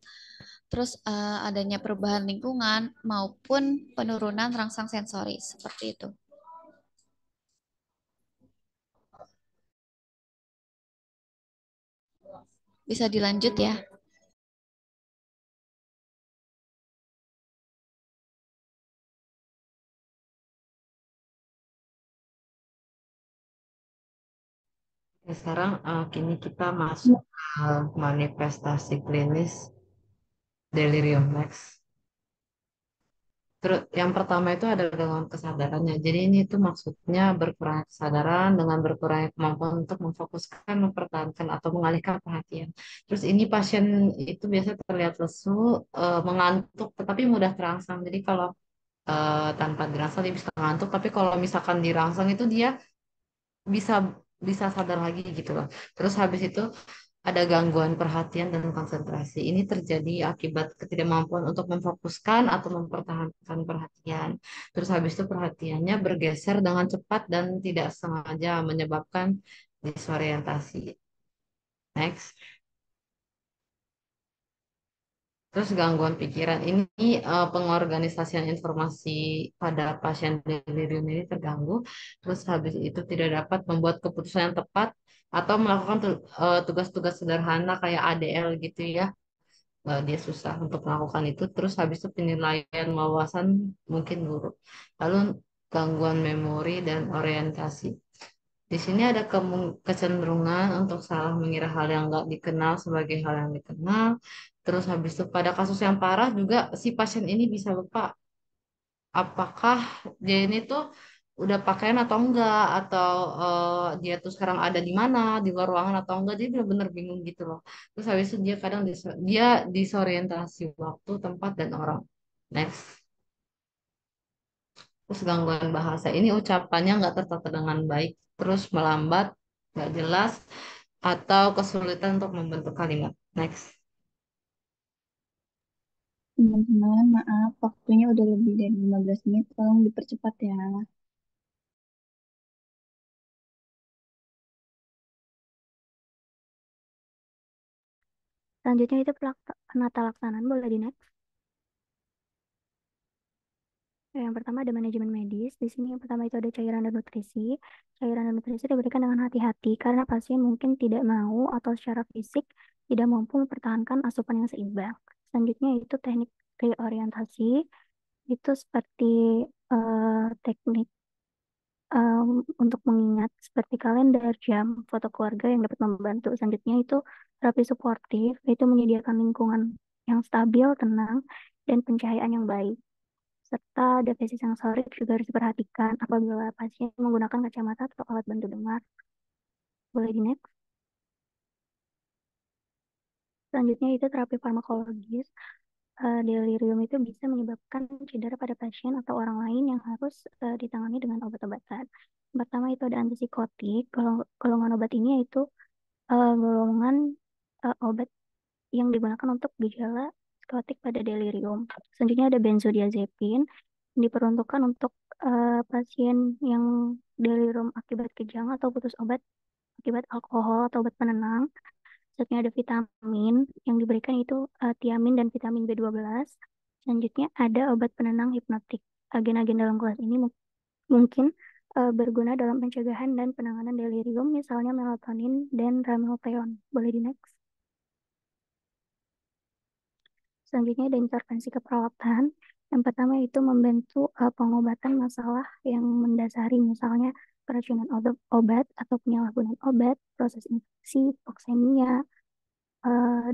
terus adanya perubahan lingkungan maupun penurunan rangsang sensori seperti itu. Bisa dilanjut ya. Sekarang kini kita masuk ke manifestasi klinis delirium next. Terus yang pertama itu ada gangguan kesadarannya. Jadi ini tuh maksudnya berkurangnya kesadaran dengan berkurangnya kemampuan untuk memfokuskan, mempertahankan atau mengalihkan perhatian. Terus ini pasien itu biasa terlihat lesu, mengantuk, tetapi mudah terangsang. Jadi kalau tanpa dirangsang dia bisa ngantuk, tapi kalau misalkan dirangsang itu dia bisa bisa sadar lagi gitu loh. Terus habis itu ada gangguan perhatian dan konsentrasi. Ini terjadi akibat ketidakmampuan untuk memfokuskan atau mempertahankan perhatian. Terus habis itu perhatiannya bergeser dengan cepat dan tidak sengaja menyebabkan disorientasi. Next. Terus gangguan pikiran ini pengorganisasian informasi pada pasien delirium ini terganggu. Terus habis itu tidak dapat membuat keputusan yang tepat atau melakukan tugas-tugas sederhana kayak ADL gitu ya. Dia susah untuk melakukan itu. Terus habis itu penilaian wawasan mungkin buruk. Lalu gangguan memori dan orientasi. Di sini ada kecenderungan untuk salah mengira hal yang nggak dikenal sebagai hal yang dikenal. Terus habis itu pada kasus yang parah juga si pasien ini bisa lupa apakah dia ini tuh udah pakaian atau enggak atau dia tuh sekarang ada di mana di luar ruangan atau enggak, dia benar-benar bingung gitu loh. Terus habis itu dia kadang dia disorientasi waktu, tempat dan orang. Next. Terus gangguan bahasa ini ucapannya nggak tertata dengan baik, terus melambat, nggak jelas, atau kesulitan untuk membentuk kalimat. Next. Teman-teman, maaf, waktunya udah lebih dari 15 menit, tolong dipercepat ya. Selanjutnya itu penata laksanaan, boleh di next. Yang pertama ada manajemen medis. Di sini yang pertama itu ada cairan dan nutrisi. Cairan dan nutrisi diberikan dengan hati-hati karena pasien mungkin tidak mau atau secara fisik tidak mampu mempertahankan asupan yang seimbang. Selanjutnya itu teknik reorientasi. Itu seperti teknik untuk mengingat seperti kalender, jam, foto keluarga yang dapat membantu. Selanjutnya itu terapi suportif, yaitu menyediakan lingkungan yang stabil, tenang, dan pencahayaan yang baik. Serta depresi sensorik juga harus diperhatikan apabila pasien menggunakan kacamata atau alat bantu dengar. Boleh di next. Selanjutnya itu terapi farmakologis. Delirium itu bisa menyebabkan cedera pada pasien atau orang lain yang harus ditangani dengan obat-obatan. Pertama itu ada antipsikotik. Golongan obat ini yaitu golongan obat yang digunakan untuk gejala psikotik pada delirium. Selanjutnya ada benzodiazepin yang diperuntukkan untuk pasien yang delirium akibat kejang atau putus obat akibat alkohol atau obat penenang. Selanjutnya ada vitamin yang diberikan itu tiamin dan vitamin B12. Selanjutnya ada obat penenang hipnotik. Agen-agen dalam kelas ini mungkin berguna dalam pencegahan dan penanganan delirium, misalnya melatonin dan ramelteon. Boleh di next. Selanjutnya ada intervensi keperawatan. Yang pertama itu membantu pengobatan masalah yang mendasari, misalnya keracunan obat atau penyalahgunaan obat, proses infeksi, hipoksemia,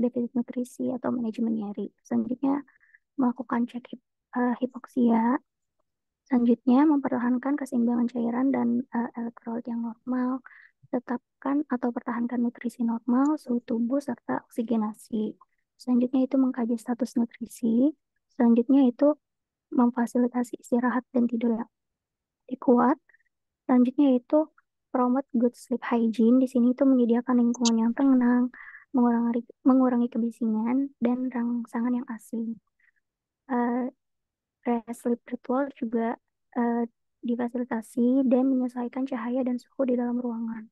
defisit nutrisi atau manajemen nyeri. Selanjutnya melakukan cek hipoksia. Selanjutnya mempertahankan keseimbangan cairan dan elektrolit yang normal. Tetapkan atau pertahankan nutrisi normal, suhu tubuh serta oksigenasi. Selanjutnya itu mengkaji status nutrisi. Selanjutnya itu memfasilitasi istirahat dan tidur yang kuat. Selanjutnya itu promote good sleep hygiene. Di sini itu menyediakan lingkungan yang tenang, mengurangi kebisingan dan rangsangan yang asing. Rest sleep ritual juga difasilitasi dan menyesuaikan cahaya dan suhu di dalam ruangan.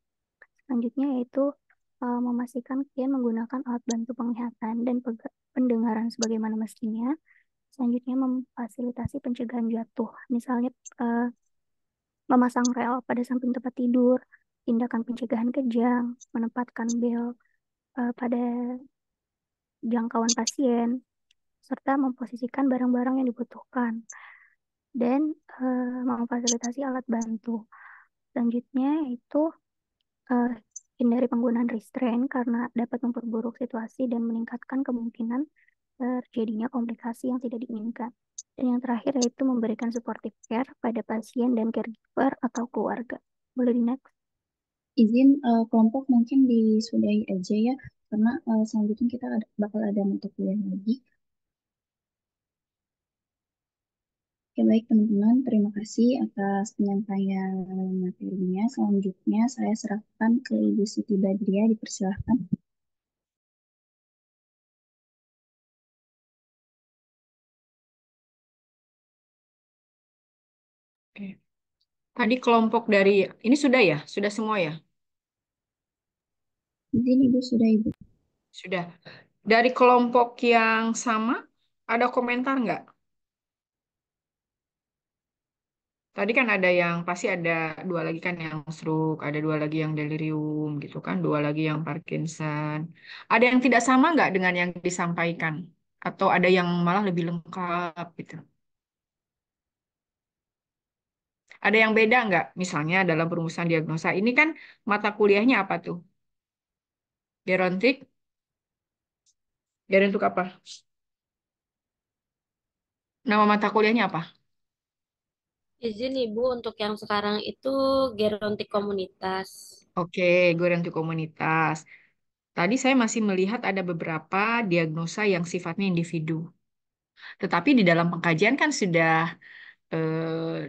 Selanjutnya yaitu memastikan klien menggunakan alat bantu penglihatan dan pendengaran sebagaimana mestinya. Selanjutnya memfasilitasi pencegahan jatuh, misalnya memasang rel pada samping tempat tidur, tindakan pencegahan kejang, menempatkan bel pada jangkauan pasien, serta memposisikan barang-barang yang dibutuhkan, dan memfasilitasi alat bantu. Selanjutnya itu hindari penggunaan restraint karena dapat memperburuk situasi dan meningkatkan kemungkinan terjadinya komplikasi yang tidak diinginkan. Dan yang terakhir yaitu memberikan supportive care pada pasien dan caregiver atau keluarga. Boleh di next? Izin kelompok mungkin disudahi aja ya, karena selanjutnya kita bakal ada mata kuliah lagi. Oke, baik teman-teman, terima kasih atas penyampaian materinya. Selanjutnya saya serahkan ke Ibu Siti Badriah, dipersilahkan. Oke. Tadi kelompok dari ini sudah ya? Sudah semua ya? Izin Ibu, sudah Ibu. Sudah. Dari kelompok yang sama, ada komentar nggak? Tadi kan ada yang, pasti ada dua lagi kan yang stroke, ada dua lagi yang delirium gitu kan, dua lagi yang Parkinson. Ada yang tidak sama nggak dengan yang disampaikan? Atau ada yang malah lebih lengkap gitu? Ada yang beda nggak? Misalnya dalam perumusan diagnosa, ini kan mata kuliahnya apa tuh? Gerontik? Gerontik apa? Nama mata kuliahnya apa? Izin Ibu, untuk yang sekarang itu gerontik komunitas. Oke, gerontik komunitas. Tadi saya masih melihat ada beberapa diagnosa yang sifatnya individu. Tetapi di dalam pengkajian kan sudah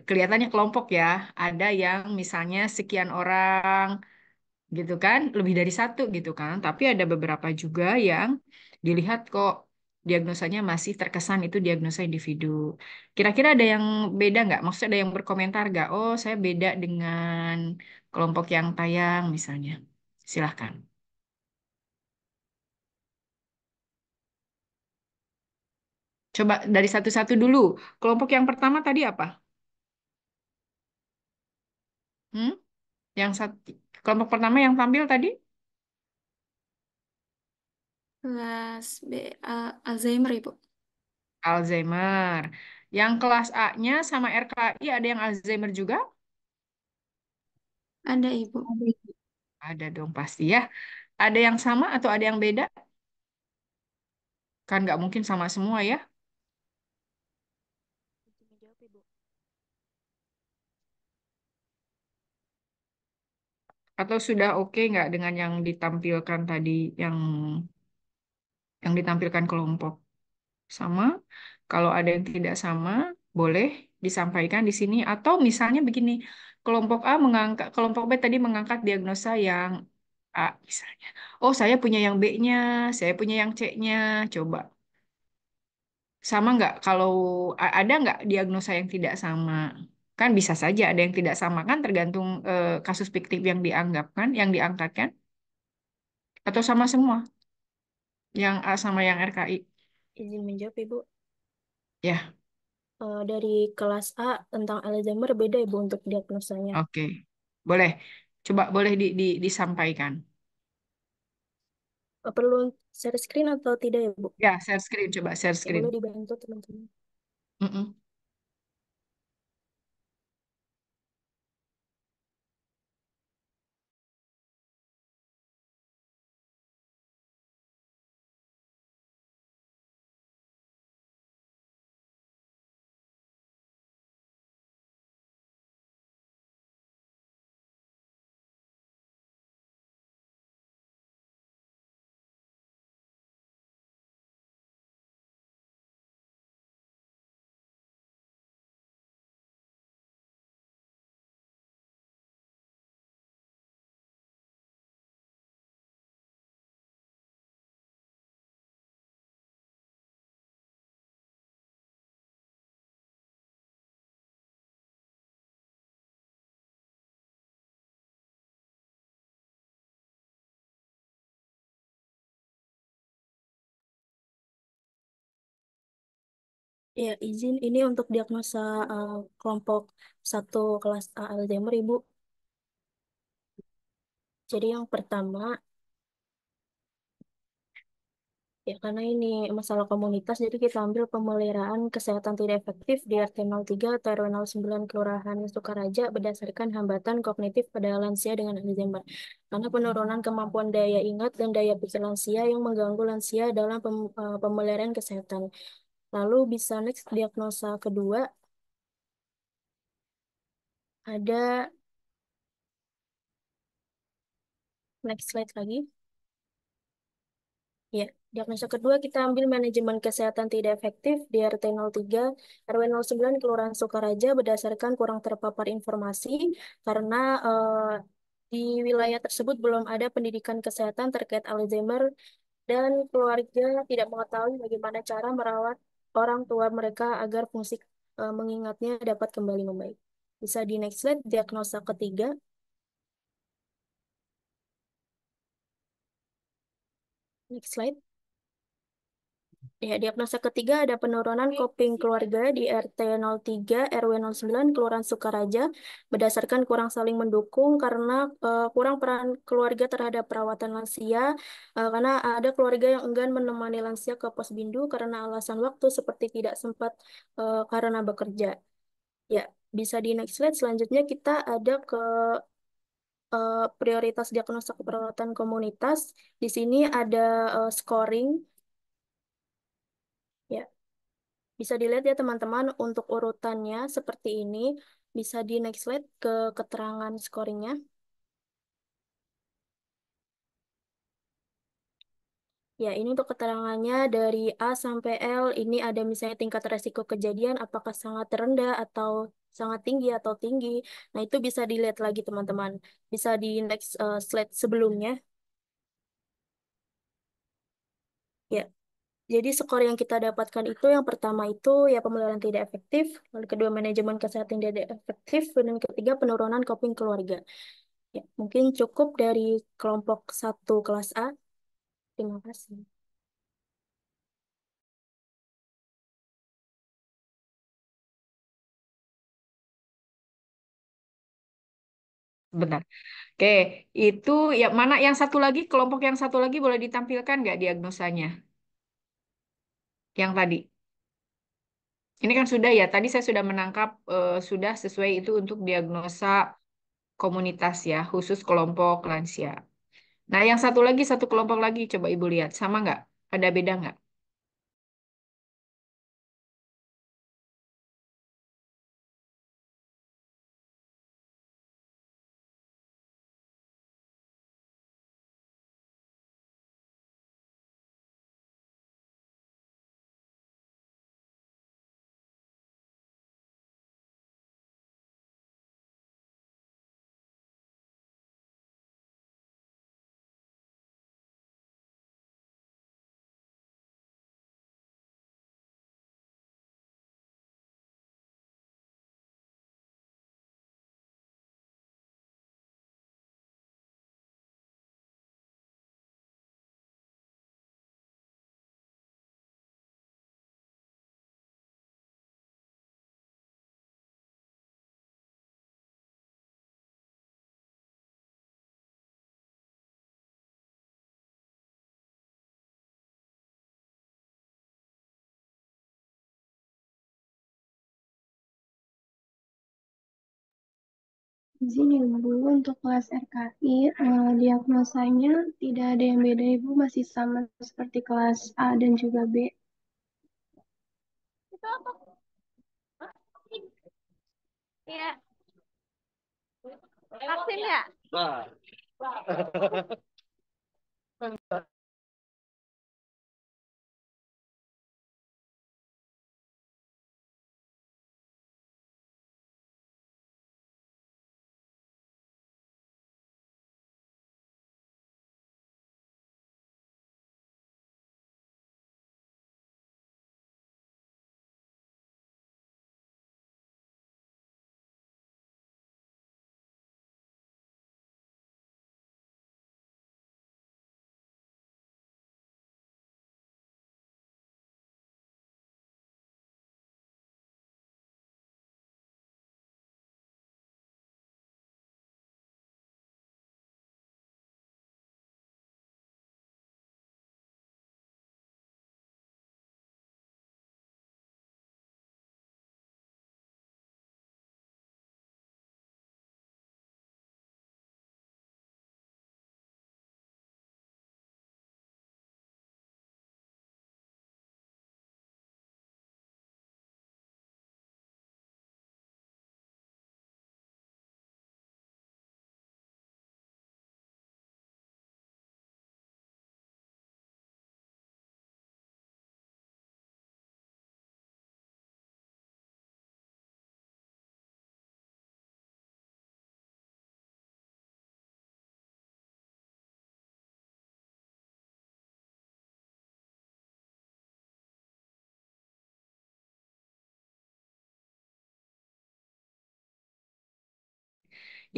kelihatannya kelompok ya. Ada yang misalnya sekian orang gitu kan, lebih dari satu gitu kan. Tapi ada beberapa juga yang dilihat kok diagnosanya masih terkesan itu diagnosa individu. Kira-kira ada yang beda nggak? Maksudnya ada yang berkomentar nggak? Oh, saya beda dengan kelompok yang tayang misalnya. Silahkan. Coba dari satu-satu dulu. Kelompok yang pertama tadi apa? Hmm? Yang satu, kelompok pertama yang tampil tadi? Kelas B, Alzheimer, Ibu. Alzheimer. Yang kelas A-nya sama RKI ada yang Alzheimer juga? Ada, Ibu. Ada dong pasti ya. Ada yang sama atau ada yang beda? Kan nggak mungkin sama semua ya. Atau sudah oke nggak dengan yang ditampilkan tadi, yang ditampilkan kelompok? Sama. Kalau ada yang tidak sama, boleh disampaikan di sini. Atau misalnya begini, kelompok A mengangkat, kelompok B tadi mengangkat diagnosa yang A misalnya. Oh, saya punya yang B-nya, saya punya yang C-nya. Coba. Sama nggak kalau ada nggak diagnosa yang tidak sama? Kan bisa saja ada yang tidak sama kan tergantung kasus fiktif yang dianggap kan, yang diangkat kan? Atau sama semua yang A sama yang RKI? Izin menjawab, Ibu. Ya, Dari kelas A tentang Alzheimer beda, Ibu, untuk diagnosanya. oke. Boleh. Coba boleh disampaikan. Perlu share screen atau tidak, Ibu? Ya, share screen. Coba share Ya, boleh screen. dibantu, teman-teman. Mm-mm. Ya, izin ini untuk diagnosa kelompok 1 kelas A Alzheimer, Ibu. Jadi yang pertama, ya karena ini masalah komunitas, jadi kita ambil pemeliharaan kesehatan tidak efektif di RT 03 atau RW 09 Kelurahan Sukaraja berdasarkan hambatan kognitif pada lansia dengan Alzheimer. Karena penurunan kemampuan daya ingat dan daya pikir lansia yang mengganggu lansia dalam pemeliharaan kesehatan. Lalu bisa next diagnosa kedua, ada next slide lagi. Ya, diagnosa kedua kita ambil manajemen kesehatan tidak efektif di RT 03, RW 09 Kelurahan Sukaraja berdasarkan kurang terpapar informasi karena di wilayah tersebut belum ada pendidikan kesehatan terkait Alzheimer dan keluarga tidak mengetahui bagaimana cara merawat orang tua mereka agar fungsi mengingatnya dapat kembali membaik. Bisa di next slide, diagnosa ketiga. Next slide. Ya, diagnosa ketiga ada penurunan coping keluarga di RT 03, RW 09, Kelurahan Sukaraja berdasarkan kurang saling mendukung karena kurang peran keluarga terhadap perawatan lansia, karena ada keluarga yang enggan menemani lansia ke posbindu karena alasan waktu seperti tidak sempat karena bekerja. Ya, bisa di next slide. Selanjutnya kita ada ke prioritas diagnosa keperawatan komunitas. Di sini ada scoring. Ya, bisa dilihat ya teman-teman untuk urutannya seperti ini. Bisa di next slide ke keterangan scoringnya. Ya, ini untuk keterangannya dari A sampai L. Ini ada misalnya tingkat resiko kejadian, apakah sangat rendah atau sangat tinggi atau tinggi. Nah, itu bisa dilihat lagi teman-teman. Bisa di next slide sebelumnya. Ya, jadi skor yang kita dapatkan itu yang pertama itu ya pemeliharaan tidak efektif, lalu kedua manajemen kesehatan tidak efektif, dan ketiga penurunan coping keluarga. Ya, mungkin cukup dari kelompok 1 kelas A. Terima kasih. Bentar. Oke, itu ya mana yang satu lagi, kelompok yang satu lagi boleh ditampilkan nggak diagnosanya? Yang tadi. Ini kan sudah ya, tadi saya sudah menangkap sudah sesuai itu untuk diagnosa komunitas ya, khusus kelompok lansia. Nah, yang satu lagi, satu kelompok lagi, coba Ibu lihat, sama nggak? Ada beda nggak? Izin ya Bu, untuk kelas RKI, diagnosanya tidak ada yang beda Ibu, masih sama seperti kelas A dan juga B. Iya. Vaksin ya?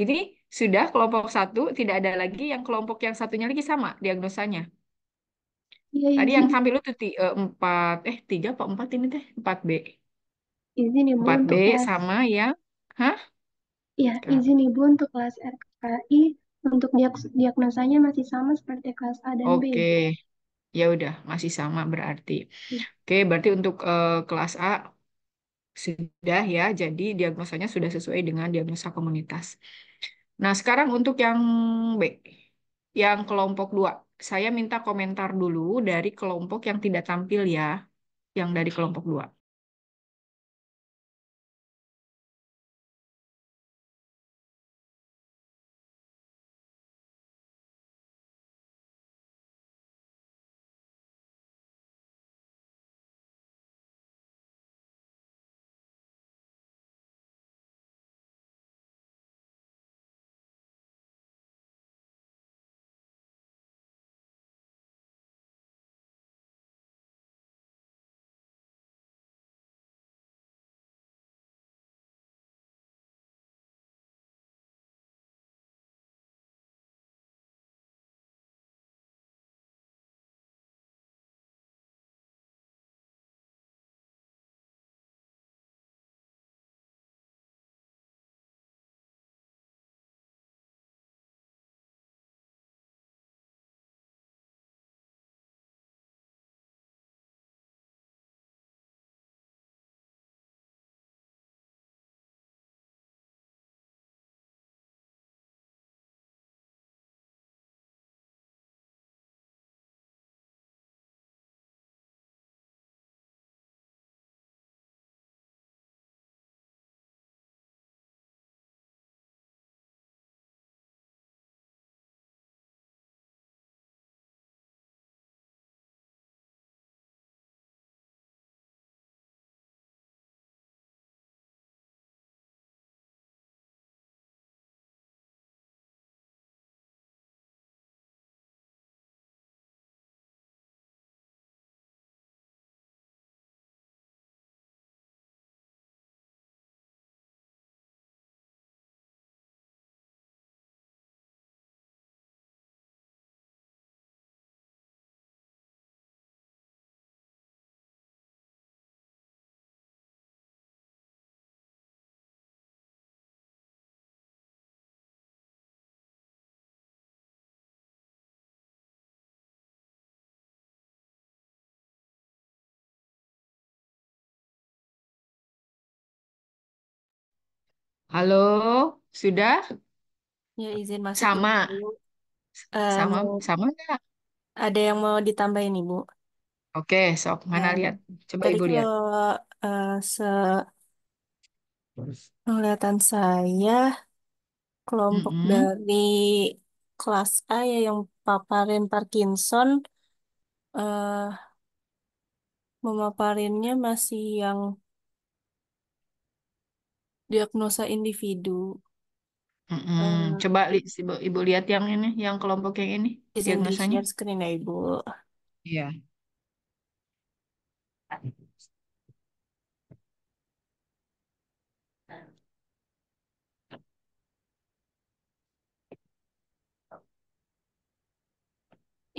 Ini sudah kelompok satu, tidak ada lagi yang kelompok yang satunya lagi sama diagnosanya. Iya, Tadi yang izin. sambil itu empat, tiga apa empat ini teh? 4B. Izin Ibu 4B untuk kelas. sama yang, hah? Ya, izin Ibu untuk kelas RKI untuk diagnosanya masih sama seperti kelas A dan B, Oke, Ibu. ya udah masih sama berarti. Iya. Oke, berarti untuk kelas A sudah ya, jadi diagnosanya sudah sesuai dengan diagnosa komunitas. Nah, sekarang untuk yang B, yang kelompok 2. Saya minta komentar dulu dari kelompok yang tidak tampil ya, yang dari kelompok 2. Halo, sudah? Ya, izin masuk Sama, dulu. sama, Mau sama nggak? ada yang mau ditambahin Ibu? Oke, sok mana Nah, lihat? Coba tadi Ibu lihat. kalau penglihatan saya kelompok Mm-mm. dari kelas A ya yang paparin Parkinson eh memaparinnya masih yang diagnosa individu. Mm-mm. Eh, Coba Ibu lihat yang ini, yang kelompok yang ini, izin di diagnosanya. share screen ya Ibu. Iya.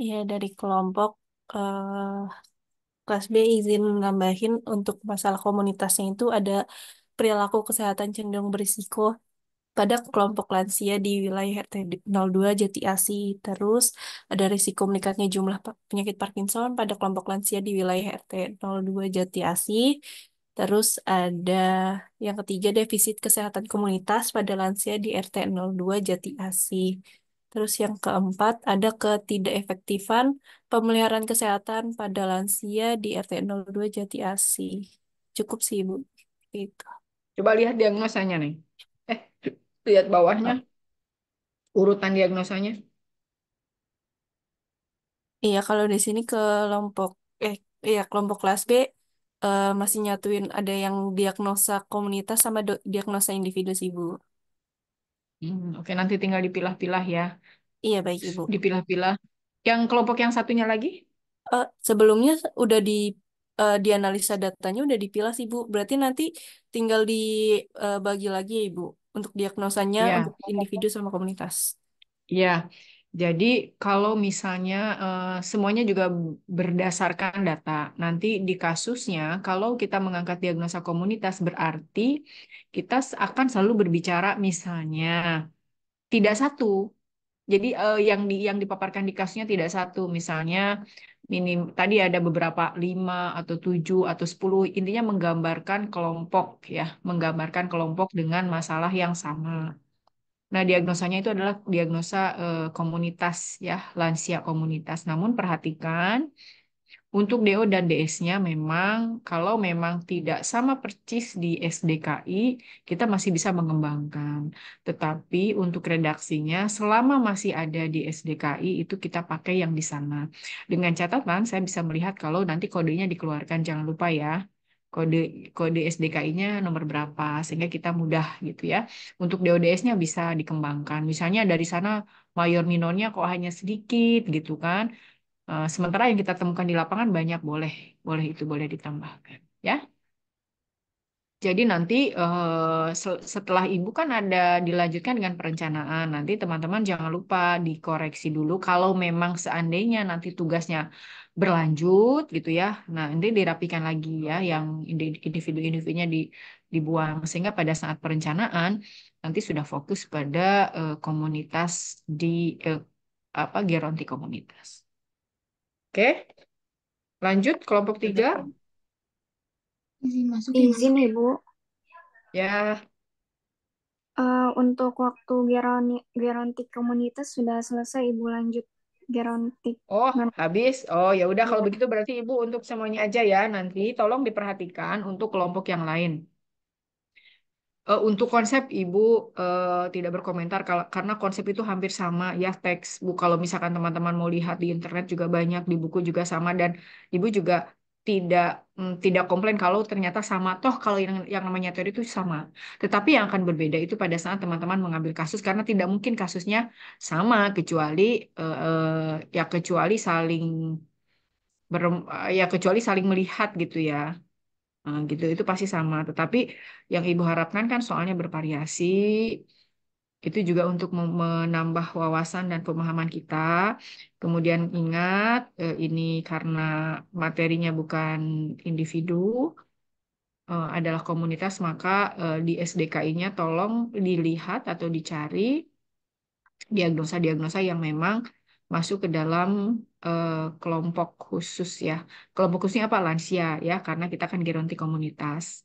Iya dari kelompok eh kelas B izin nambahin untuk masalah komunitasnya itu ada perilaku kesehatan cenderung berisiko pada kelompok lansia di wilayah RT 02 Jati Asih. Terus ada risiko meningkatnya jumlah penyakit Parkinson pada kelompok lansia di wilayah RT 02 Jati Asih. Terus ada yang ketiga defisit kesehatan komunitas pada lansia di RT 02 Jati Asih. Terus yang keempat ada ketidakefektifan pemeliharaan kesehatan pada lansia di RT 02 Jati Asih. Cukup sih, Ibu. Itu. Coba lihat diagnosanya nih. Eh, lihat bawahnya, urutan diagnosanya. Iya, kalau di sini kelompok eh iya kelompok kelas B masih nyatuin ada yang diagnosa komunitas sama diagnosa individu sih, Bu. Oke, nanti tinggal dipilah-pilah ya. Iya, baik, Ibu. Dipilah-pilah. Yang kelompok yang satunya lagi? Sebelumnya udah dianalisa datanya udah dipilah sih, Bu. Berarti nanti tinggal dibagi lagi ya, Ibu. untuk diagnosanya Ya, untuk individu sama komunitas. ya. Jadi kalau misalnya semuanya juga berdasarkan data, nanti di kasusnya kalau kita mengangkat diagnosa komunitas berarti kita akan selalu berbicara misalnya tidak satu. Jadi yang dipaparkan di kasusnya tidak satu, misalnya tadi ada beberapa 5 atau 7 atau 10, intinya menggambarkan kelompok ya, menggambarkan kelompok dengan masalah yang sama. Nah, diagnosanya itu adalah diagnosa komunitas ya, lansia komunitas. Namun perhatikan untuk DO dan DS-nya memang kalau memang tidak sama persis di SDKI, kita masih bisa mengembangkan. Tetapi untuk redaksinya selama masih ada di SDKI itu kita pakai yang di sana. Dengan catatan saya bisa melihat kalau nanti kodenya dikeluarkan, jangan lupa ya. Kode kode SDKI-nya nomor berapa sehingga kita mudah gitu ya. Untuk DODS-nya bisa dikembangkan. Misalnya dari sana mayor minornya kok hanya sedikit gitu kan. Sementara yang kita temukan di lapangan banyak, boleh, boleh itu boleh ditambahkan, ya. Jadi nanti setelah ibu kan ada dilanjutkan dengan perencanaan. Nanti teman-teman jangan lupa dikoreksi dulu kalau memang seandainya nanti tugasnya berlanjut gitu ya. Nah, nanti dirapikan lagi ya, yang individu-individunya dibuang sehingga pada saat perencanaan nanti sudah fokus pada komunitas di eh, geronti komunitas. Oke? Lanjut kelompok 3. Izin masuk ya, Izin, Ibu. Ya, Untuk waktu gerontik komunitas sudah selesai, Ibu lanjut gerontik. oh habis. Oh ya udah kalau Iya. begitu berarti Ibu untuk semuanya aja ya. Nanti tolong diperhatikan untuk kelompok yang lain. Untuk konsep Ibu tidak berkomentar karena konsep itu hampir sama ya teks. Bu, kalau misalkan teman-teman mau lihat di internet juga banyak, di buku juga sama dan Ibu juga tidak tidak komplain kalau ternyata sama. Toh kalau yang namanya teori itu sama. Tetapi yang akan berbeda itu pada saat teman-teman mengambil kasus karena tidak mungkin kasusnya sama kecuali ya kecuali saling melihat gitu ya. Nah, gitu itu pasti sama. Tetapi yang Ibu harapkan kan soalnya bervariasi. Itu juga untuk menambah wawasan dan pemahaman kita. Kemudian ingat, ini karena materinya bukan individu, adalah komunitas, maka di SDKI-nya tolong dilihat atau dicari diagnosa-diagnosa yang memang masuk ke dalam kelompok khusus ya. Kelompok khususnya apa? Lansia ya, karena kita kan geronti komunitas.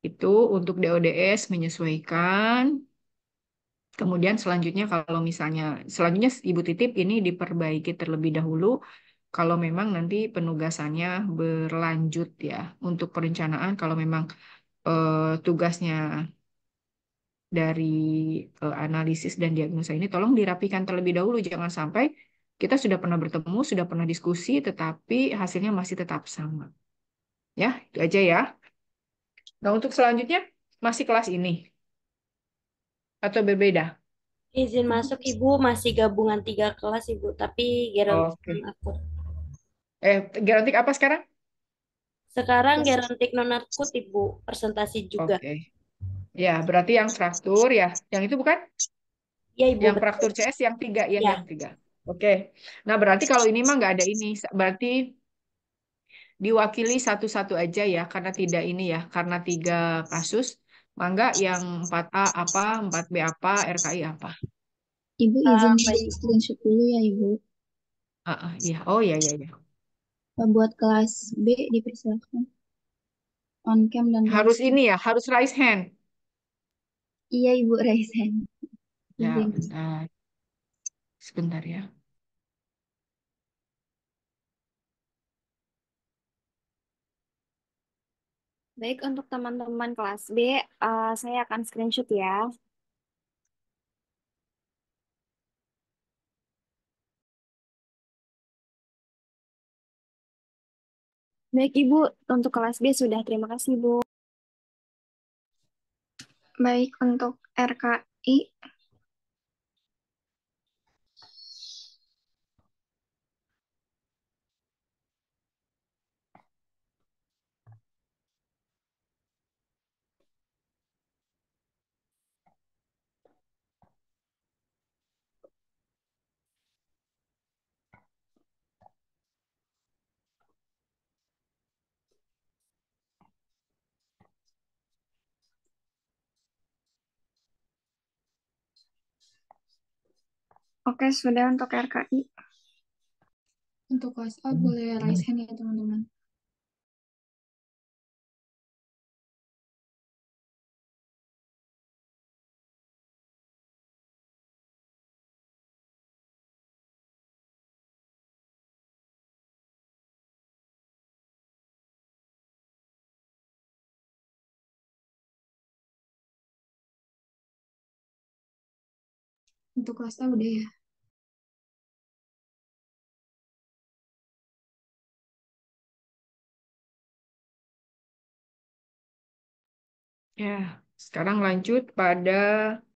Itu untuk DODS menyesuaikan. Kemudian selanjutnya kalau misalnya selanjutnya Ibu titip ini diperbaiki terlebih dahulu kalau memang nanti penugasannya berlanjut ya. Untuk perencanaan kalau memang tugasnya dari analisis dan diagnosa ini tolong dirapikan terlebih dahulu. Jangan sampai kita sudah pernah bertemu, sudah pernah diskusi, tetapi hasilnya masih tetap sama. Ya, itu aja ya. Nah, untuk selanjutnya masih kelas ini atau berbeda? Izin masuk Ibu, masih gabungan 3 kelas Ibu, tapi gerontik Oke. non-akut. Gerontik apa sekarang? Sekarang gerontik non-akut Ibu, presentasi juga. Oke. Ya, berarti yang fraktur ya. Yang itu bukan? Ya Ibu, Yang betul. fraktur CS yang 3 ya, Ya, yang 3. Oke. Nah, berarti kalau ini mah nggak ada ini. Berarti diwakili satu-satu aja ya, karena tidak ini ya, karena 3 kasus. Mangga yang 4A apa, 4B apa, RKI apa. Ibu izin di baik. screenshot dulu ya, Ibu. Iya. Oh iya, iya, iya. Buat kelas B dipersilakan. On cam dan Harus raise ini hand. ya, harus raise hand. Iya, Ibu raise hand. Ya, Izin. bentar. Sebentar ya. Baik, untuk teman-teman kelas B, saya akan screenshot ya. Baik, Ibu. Untuk kelas B sudah. Terima kasih, Bu. Baik, untuk RKI. Oke, sudah untuk RKI. Untuk kelas A boleh raise hand ya teman-teman. Untuk kelas A udah ya. Ya, sekarang lanjut pada